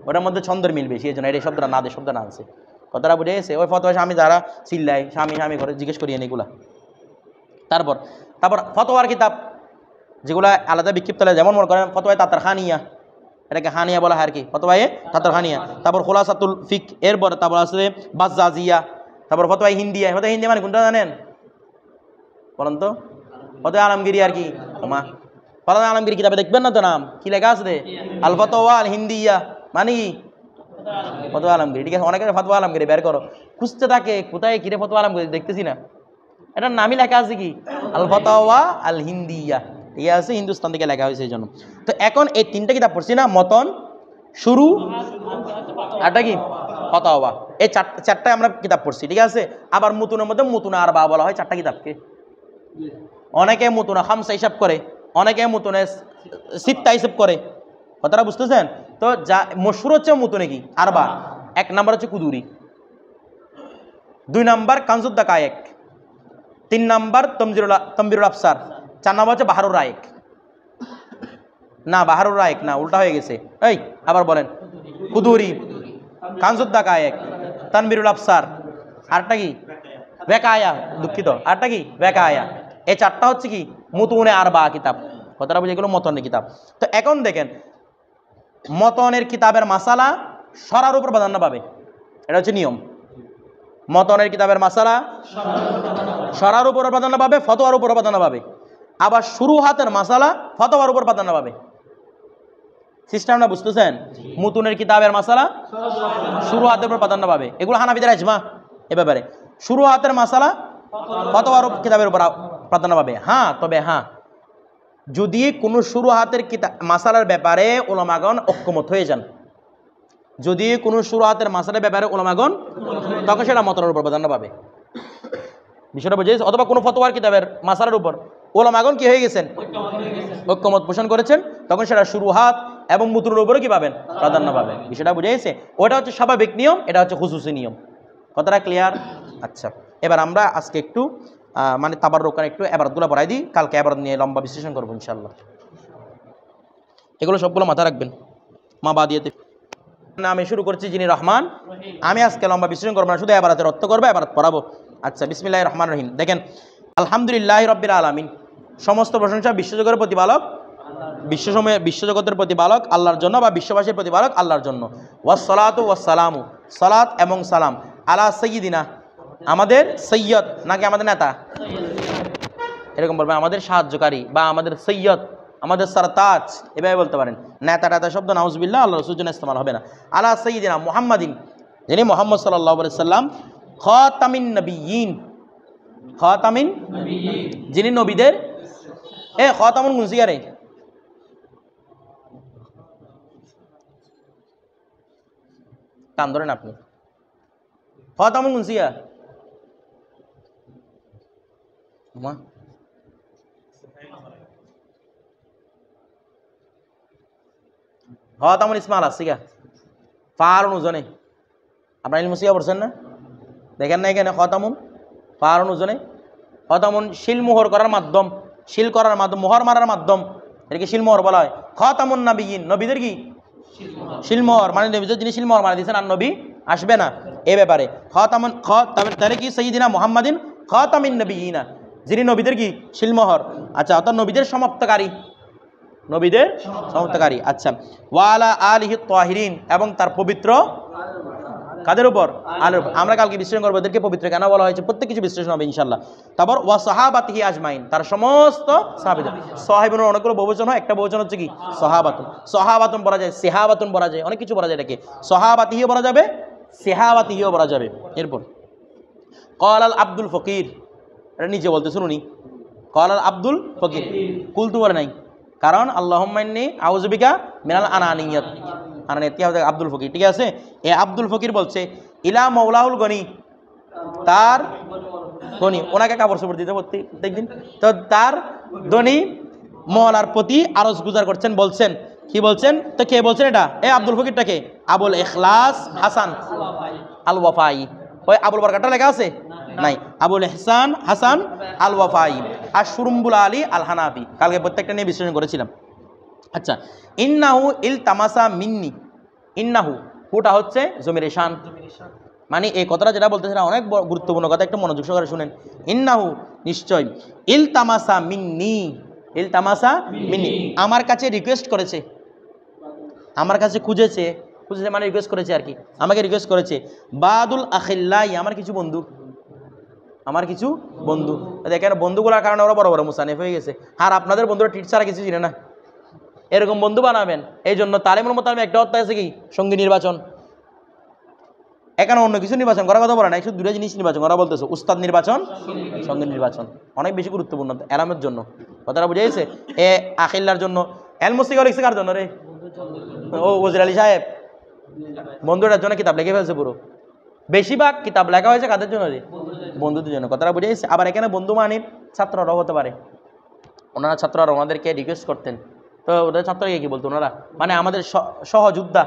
ওটার মধ্যে ছন্দের মিলবে, সেই জন্য এই শব্দটা না দে শব্দ না আছে। কথাটা বুঝে গেছে? ওই ফতোয়া স্বামী যারা চিল্লায় স্বামী স্বামী করে জিজ্ঞেস করিয়েন এগুলা। তারপর ফতোয়ার কিতাব যেগুলো আলাদা বিক্ষিপ্ত, যেমন মনে করেন ফতোয়ায়ে তাতার খানিয়া, এটাকে হানিয়া বলা হয় আর কি, ফতোয়ায়ে তাতার খানিয়া। তারপর খোলাসাতুল ফিক, এরপর তারপর আসলে বাজ্জাজিয়া, তারপর ফতোয়ায়ে হিন্দিয়া। ফতোয়া হিন্দি মানে কোনটা জানেন বলেন তো? ফতোয়া আলমগিরি আর কি, ওমা ফতোয়া আলমগিরি কিতাবে দেখবেন না তো নাম কি লেখা আছে, আল ফতোয়া আল হিন্দিয়া, মানে কি ফতোয়া আলমগিরি। ঠিক আছে, অনেকে ফতোয়া আলমগিরি বের করো, খুঁজতে থাকে কোথায় কিরে ফতোয়া আলমগিরি, দেখতেছি না, এটার নামই লেখা আছে কি আল ফতোয়া আল হিন্দিয়া। ঠিক আছে, হিন্দুস্তান থেকে লেখা হয়েছে এই জন্য। তো এখন এই তিনটা কিতাব পড়ছি না, মতন, শুরু, আরটা কি ফতোয়া, এই চারটায় আমরা কিতাব পড়ছি। ঠিক আছে, আবার মুতুনের মধ্যে মুতুনা আর বা বলা হয় চারটা কিতাবকে। অনেকে মুতুনা খামসা হিসাব করে, অনেকে মুতুনে সিত্তা হিসাব করে। কথাটা বুঝতেছেন? তো যা মশহুর হচ্ছে মুতুনে কি আর বা, এক নাম্বার হচ্ছে কুদুরি, 2 নাম্বার কানজুদ্দা কায়েক, 3 নাম্বার তমবিরুল আফসার, 4 নাম্বার হচ্ছে বাহারুর রায়েক। না বাহারুর রায়েক না, উল্টা হয়ে গেছে। এই আবার বলেন, কুদুরি, কানজুদ্দা কায়েক, তানবিরুল আফসার, আরটা কি বেকায়া, দুঃখিত, আরটা কি বেকায়া। এই চারটা হচ্ছে কি মুতুনে আর বা কিতাব। কথাটা বুঝে গেল, মতনের কিতাব। তো এখন দেখেন মতনের কিতাবের মাসালা সরার উপর প্রাধান্য পাবে, এটা হচ্ছে নিয়ম। মতনের কিতাবের মাসালা সরার উপর প্রাধান্য পাবে, ফতোয়ার উপর প্রাধান্য পাবে। আবার শুরু হাতের মাসালা ফতোয়ার উপর প্রাধান্য পাবে। সিস্টেমটা বুঝতেছেন? মুতুনের কিতাবের মাসালা শুরু হাতের উপর প্রাধান্য পাবে, এগুলো হানাফিদের ইজমা এ ব্যাপারে। শুরু হাতের মাসালা ফতোয়ার কিতাবের উপর প্রাধান্য পাবে। হ্যাঁ, তবে হ্যাঁ, যদি কোনো শুরু হাতের কিতাব মাসালার ব্যাপারে উলামাগণ ঐক্যমত হয়ে যান, যদি কোনো শুরু হাতের মাসালার ব্যাপারে উলামাগণ, তখন সেটা মতনের উপর প্রাধান্য পাবে। বিষয়টা বুঝে গেছে? অথবা কোনো ফতোয়ার কিতাবের মাসালার উপর উলামাগণ কি হয়ে গেছেন, ঐক্যমত পোষণ করেছেন, তখন সেটা শুরু হাত এবং মুতুনের উপরে কি পাবেন, প্রাধান্য পাবেন। বিষয়টা বুঝে গেছে? ওটা হচ্ছে স্বাভাবিক নিয়ম, এটা হচ্ছে খুসুসি নিয়ম। কথাটা ক্লিয়ার? আচ্ছা, এবার আমরা আজকে একটু মানে তাবাররুকান একটু এবারতগুলো পড়াই দিই, কালকে এবারত নিয়ে লম্বা বিশ্লেষণ করবো ইনশাল্লাহ। এগুলো সবগুলো মাথা রাখবেন। মা বাদিয়াতে আমি শুরু করছি যিনি রহমান, আমি আজকে লম্বা বিশ্লেষণ করবো না, শুধু এবারাতের অর্থ করবো, এবারত পড়াবো। আচ্ছা, বিসমিল্লাহির রহমানির রহিম। দেখেন, আলহামদুলিল্লাহি রাব্বিল আলামিন, সমস্ত প্রশংসা বিশ্বজগতের প্রতিপালক, বিশ্বজগতের প্রতিপালক আল্লাহর জন্য, বা বিশ্ববাসীর প্রতিপালক আল্লাহর জন্য। ওয়াসসালাতু ওয়াসসালামু, সালাত এবং সালাম, আলা সাইয়্যিদিনা, আমাদের সৈয়দ নাকি আমাদের নেতা, এরকম বলবেন, আমাদের সাহায্যকারী বা আমাদের সৈয়দ, আমাদের সারতাজ, এভাবে বলতে পারেন। নেতা টাতা শব্দ নাউজুবিল্লাহ আল্লাহ রাসূলের জন্য ইস্তেমাল হবে না। আলা সাইয়্যিদিনা মুহাম্মাদিন, যিনি মুহাম্মদ সাল্লাল্লাহু আলাইহি সাল্লাম, খাতামিন নবিয়্যিন, খাতামিন, যিনি নবীদের খাতামুন গুনসিয়ারে কান ধরেন আপনি, খাতামুন গুনসিয়া খাতামুন ইসমাল আসিগা ফারুন ওজনে, আপনার ইলমুসিয়া পড়ছেন না, দেখেন না এখানে খাতামুন ফারুন ওজনে, খাতামুন শিলমোহর করার মাধ্যম, শিল করার মাধ্যম, মোহর মারার মাধ্যম, এটাকে শিলমোহর বলা হয়। খাতামুন নবিয়্যিন, নবীদের কি শিলমোহর, মানে নবীদের যিনি শিলমোহর মারা দিয়েছেন আর নবী আসবে না, এ ব্যাপারে খাতামুন তাহলে কি সাইয়্যিদিনা মুহাম্মাদিন খাতামিন নবিয়্যিনা, যিনি নবীদের কি শিলমোহর। আচ্ছা, অর্থাৎ নবীদের সমাপ্তকারী, নবীদের সমাপ্তকারী। আচ্ছা, ওয়ালা আলিহি তাহিরিন, এবং তার পবিত্র কাদের উপর, আলের উপর। আমরা কালকে বিশ্লেষণ করবো এদেরকে পবিত্র কেন বলা হয়েছে, প্রত্যেক কিছু বিশ্লেষণ হবে ইনশাল্লাহ। তারপর ওয়া সাহাবাতিহি আজমাইন, তার সমস্ত সাহাবীদের, সাহাবীদের অনেকগুলো বহুবচন হয়, একটা বহুবচন হচ্ছে কি সাহাবাতুন, সাহাবাতুন বলা যায়, সিহাবাতুন বলা যায়, অনেক কিছু বলা যায় এটাকে, সাহাবাতিহিও বলা যাবে, সিহাবাতিহিও বলা যাবে। এরপর ক্বালাল আব্দুল ফকির, এটা নিজে বলতে শুনুনি, ক্বালাল আব্দুল ফকির, কুলতু বলে নাই, কারণ আল্লাহুম্মা ইন্নী আউযু বিকা মিনাল আনানিয়াত, আব্দুল ফকির, ঠিক আছে। এ আব্দুল ফকির বলছে ইলা মৌলাহুল গনি, তার গনি, ওনাকে কাপড় চোপড় দিতে প্রত্যেকদিন, তো তার ধনী মওলার প্রতি আরজ গুজার করছেন, বলছেন কি বলছেন, তো কে বলছেন এটা, এ আব্দুল ফকিরটাকে আবুল ইখলাস হাসান আল ওয়াফাই, ওই আবুল বরকাটা লেখা আছে নাই, আবুল ইহসান হাসান আল ওয়াফাই আর সুরুম্বুল আলী আল হানাফি, কালকে প্রত্যেকটা নিয়ে বিশ্লেষণ করেছিলাম। আচ্ছা, ইন্নাহু ইল তামাসা মিন্নি, ইন্নাহু হুটা হচ্ছে জমির শান, মানে এই কথাটা যেটা বলতে সেটা অনেক গুরুত্বপূর্ণ কথা, একটু মনোযোগ সহকারে শুনেন। ইন্নাহু নিশ্চয়, ইল তামাসা মিন্নি, ইল তামাসা মিন্নি, আমার কাছে রিকোয়েস্ট করেছে, আমার কাছে খুঁজেছে, খুঁজেছে মানে রিকোয়েস্ট করেছে আর কি, আমাকে রিকোয়েস্ট করেছে, বাদুল আখিল্লাই, আমার কিছু বন্ধু, আমার কিছু বন্ধু, দেখেন বন্ধুগুলোর কারণে ওরা বড় বড় মুসানিফ হয়ে গেছে, আর আপনাদের বন্ধুরা টিট ছাড়া কিছু চিনে না, এরকম বন্ধু বানাবেন। এই জন্য তালিমুল মোতালিম একটা অর্থ আছে কি সঙ্গী নির্বাচন, এখানে অন্য কিছু নির্বাচন করার কথা বলে না, শুধু দুটো জিনিস নির্বাচন করা বলতেছে, উস্তাদ নির্বাচন, সঙ্গী নির্বাচন, অনেক বেশি গুরুত্বপূর্ণ এলামের জন্য, কথাটা বুঝে গেছে। এ আখিল্লার জন্য, এলমুসিকা লিখছে কার জন্য রে, ও ওজির আলী সাহেব বন্ধুটার জন্য কিতাব লিখে ফেলছে পুরো, বেশিরভাগ কিতাব লেখা হয়েছে কাদের জন্য রে, বন্ধুদের জন্য, কথাটা বুঝে গেছে। আবার এখানে বন্ধু মানির ছাত্ররাও হতে পারে, ওনারা ছাত্ররা ওনাদেরকে রিকোয়েস্ট করতেন, তো ওদের ছাত্রকে কী বলতো ওনারা, মানে আমাদের সহযোদ্ধা,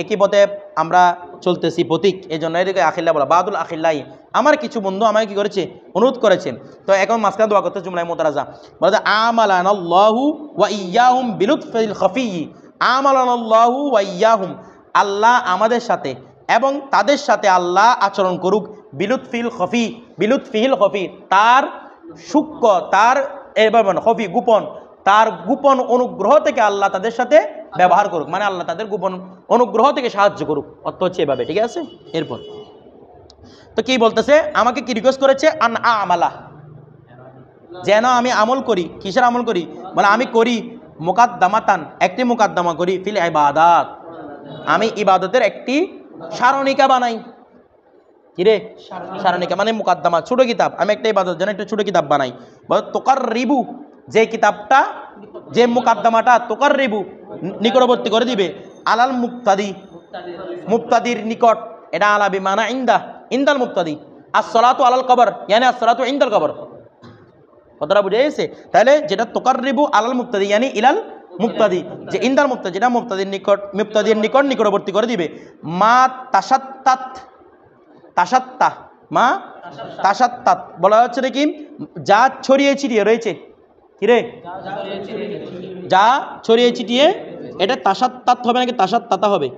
একই পথে আমরা চলতেছি প্রতীক, এই জন্য এদিকে আখিল্লা বলা, বাদুল আখিল্লাই, আমার কিছু বন্ধু আমাকে কি করেছে, অনুরোধ করেছেন। তো এখন মাঝখানে দোয়া করতে জুমলাই মুতারাজা বলে, আমালানাল্লাহু ওয়া ইয়্যাহুম বিলুতফিল খফি, আমালানাল্লাহু ওয়া ইয়্যাহুম, আল্লাহ আমাদের সাথে এবং তাদের সাথে আল্লাহ আচরণ করুক, বিলুতফিল খফি, বিলুতফিল খফি, তার সূক্ষ্ম, তার এবার মানে খফি গোপন, তার গোপন অনুগ্রহ থেকে আল্লাহ তাদের সাথে ব্যবহার করুক, মানে আল্লাহ তাদের গোপন অনুগ্রহ থেকে সাহায্য করুক, অর্থ হচ্ছে এভাবে, ঠিক আছে। এরপর তো কি বলতেছে, আমাকে কি রিকোয়েস্ট করেছে, আন আমালা, যেন আমি আমল করি, কিসের আমল করি, মানে আমি করি মুকাদ্দামাতান, একটি মুকাদ্দামা করি, ফিল ইবাদাত, আমি ইবাদতের একটি সারণিকা বানাই, কিরে সারণিকা মানে মুকাদ্দামা, ছোট কিতাব, আমি একটা ইবাদত যেন একটা ছোট কিতাব বানাই, বল তোকার রিবু, যে কিতাবটা, যে মুকাদ্দামাটা তোকার রিবু নিকটবর্তী করে দিবে, আলাল মুক্তাদি, মুক্তাদির নিকট, এটা আলা বিমানা ইন্দা, ইন্দাল মুক্তাদি, আসসালাতু আলাল কবর ইয়ানি আসসালাতু ইন্দাল কবর, কথাটা বুঝে গেছে। তাহলে যেটা তোকার রিবু আলাল মুক্তাদি ইয়ানি ইলাল মুক্তাদি, যে ইন্দাল মুক্তাদি, যেটা মুক্তাদির নিকট, মুক্তাদির নিকট নিকটবর্তী করে দিবে, মা তাসাত্তাত, তাসাত্তা, মা তাসাত্তাত বলা হচ্ছে নাকি যা ছড়িয়ে ছিটিয়ে রয়েছে, কিরে যা ছড়িয়ে ছিটিয়ে, এটা তাসাত্তাত হবে নাকি তাসাত্তাতা হবে,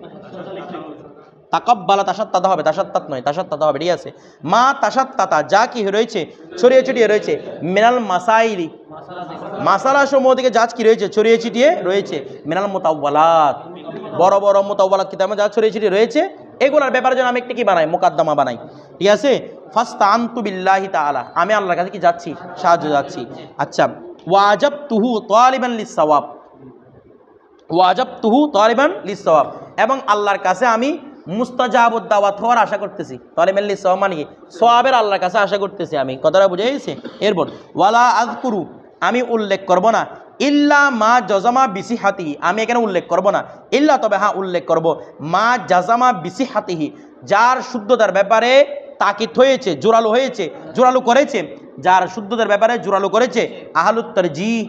তাকাব্বালা তাসাত্তাতা হবে, তাসাত্তাত নয়, তাসাত্তাতা হবে, ঠিক আছে। মা তাসাত্তাতা, যা কি রয়েছে ছড়িয়ে ছিটিয়ে রয়েছে, মিনাল মাসাইলি, মাসালা সমূহ থেকে যা কি রয়েছে ছড়িয়ে ছিটিয়ে রয়েছে, মিনাল মুতাওয়ালাত, বড় বড় মুতাওয়ালাত কিতাবে যা ছড়িয়ে ছিটিয়ে রয়েছে, এগুলোর ব্যাপারে যেন আমি একটা কি বানাই, মুকাদ্দামা বানাই, ঠিক আছে। ফাস্তানতু বিল্লাহি তাআলা, আমি আল্লাহর কাছে কি যাচ্ছি, সাহায্য যাচ্ছি। আচ্ছা, ওয়াজাবতুহু তালিবান লিস-সাওয়াব, ওয়াজাবতুহু তালিবান লিস-সাওয়াব, এবং আল্লাহর কাছে আমি মুস্তাজাবুদ দাওয়াত হওয়ার আশা করতেছি। তাহলে মেনলি সওয়াব মানে কি? সওয়াবের আল্লাহর কাছে আশা করতেছি আমি। কথাটা বুঝে গেছে? এরপর ওয়ালা আযকুরু, আমি উল্লেখ করব না, ইল্লা মা জাজামা বিসিহাতিহি, আমি এখানে উল্লেখ করব না, ইল্লা তবে হ্যাঁ উল্লেখ করব মা জাজামা বিসিহাতিহি, যার শুদ্ধতার ব্যাপারে তাকিদ হয়েছে, জোরালো হয়েছে, জোরালো করেছে, যার শুদ্ধতার ব্যাপারে জোরালো করেছে আহলুত তারজিহ।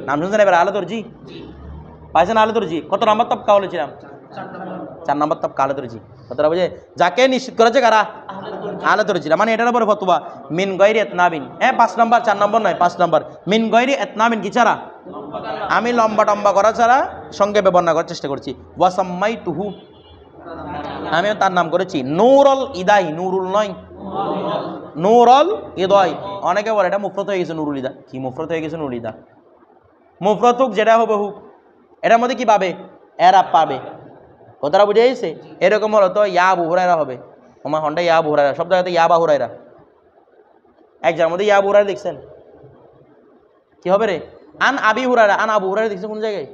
নাম শুনছেন এবার? আহলুত তারজিহ পাইছেন? আহলুত তারজিহ কত নম্বর তবকা বলেছিলাম? 4 নম্বর তবকা আহলুত তারজিহ। কথাটা বুঝে? যাকে নিশ্চিত করেছে কারা? আহলুত তারজিহ। মানে এটার উপরে ফতোয়া মিন গায়রি ইতনাবিন। 5 নম্বর, 4 নম্বর নয়, 5 নম্বর। মিন গায়রি ইতনাবিন কি ছাড়া? আমি লম্বা টম্বা করা ছাড়া সংক্ষেপে বর্ণনা করার চেষ্টা করছি। ওয়াসাম্মাইতুহু, আমিও তার নাম করেছি নূরুল ইদাই, নুরুল নয়, নূরুল ইদাই। অনেকে বলে এটা মুফরত হয়ে গেছে নুরুল ইদা। কি মুফরত হয়ে গেছে নুরুল ইদা? মুফরত হোক যেটা হবে হোক, এটার মধ্যে কি পাবে? এরাব পাবে। কথাটা বুঝে গেছে? এরকম হলো তো ইয়া আবু হুরায়রা হবে। ওমা হন্ডা ইয়া আবু হুরায়রা, সব জায়গাতে ইয়া আবু হুরায়রা। এক জায়গার মধ্যে ইয়া আবু হুরায়রা দেখছেন? কি হবে রে? আন আবি হুরায়রা, আন আবু হুরায়রা দেখছেন কোন জায়গায়?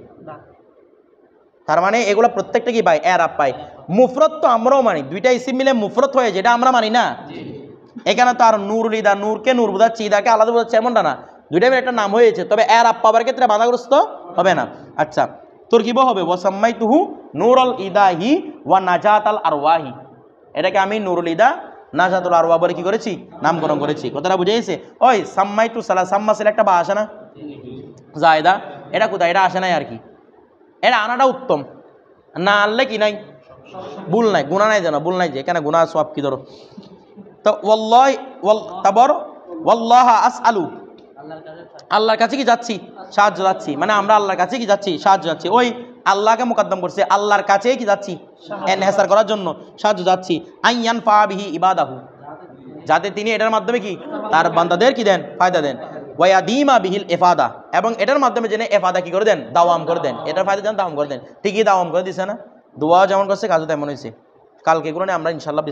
তার মানে এগুলো প্রত্যেকটা কি পায়? এরাব পায়। মুফরত তো আমরাও মানি, দুইটা ইসিম মিলে মুফরত হয়ে, যেটা আমরা মানি না। এখানে তো আর নুরুল ইদা, নূরকে নূর বোঝাচ্ছে, ইদাকে আলাদা বোঝাচ্ছে এমনটা না, দুইটা মিলে একটা নাম হয়েছে, তবে এরাব পাবার ক্ষেত্রে বাধাগ্রস্ত হবে না। আচ্ছা, তোর কি হবে? ওয়াসাম্মাইতুহু নূরুল ইদাহি ওয়া নাজাতাল আরওয়াহি, এটাকে আমি নুরুল ইদা নাজাতুল আরওয়াহ বলে কি করেছি? নামকরণ করেছি। কথাটা বুঝে গেছে? ওই সাম্মাইতু সালা, সাম্মা ছিল একটা বা আসে না জায়দা, এটা কোথায়? এটা আসে নাই আর কি, এটা আনাটা উত্তম, না আনলে কি নাই? ভুল নাই, গুনাহ নাই, যেন ভুল নাই, যে এখানে গুনাহ সওয়াব কি ধরো। তো ওয়াল্লাহি তাবার ওয়াল্লাহ আসআলু, আল্লাহর কাছে কি যাচ্ছি? সাহায্য যাচ্ছি। মানে আমরা আল্লাহর কাছে কি যাচ্ছি? সাহায্য যাচ্ছি। ওই আল্লাহকে মুকদ্দম করছে, আল্লাহর কাছে কি যাচ্ছি? এনহাসার করার জন্য সাহায্য যাচ্ছি। আইয়ান ফাবিহি ইবাদাহু, যাতে তিনি এটার মাধ্যমে কি তার বান্দাদের কি দেন? ফায়দা দেন। ওয়ায়াদিমা বিহিল ইফাদা, এবং এটার মাধ্যমে জেনে ইফাদা কি করে দেন? দাওয়াম করে দেন। এটার ফায়দা দেন, দাওয়াম করে দেন। ঠিকই দাওয়াম করে দিছে না? দোয়া যেমন করছে কাজও তেমন হয়েছে। কালকে এগুলো নিয়ে আমরা ইনশাআল্লাহ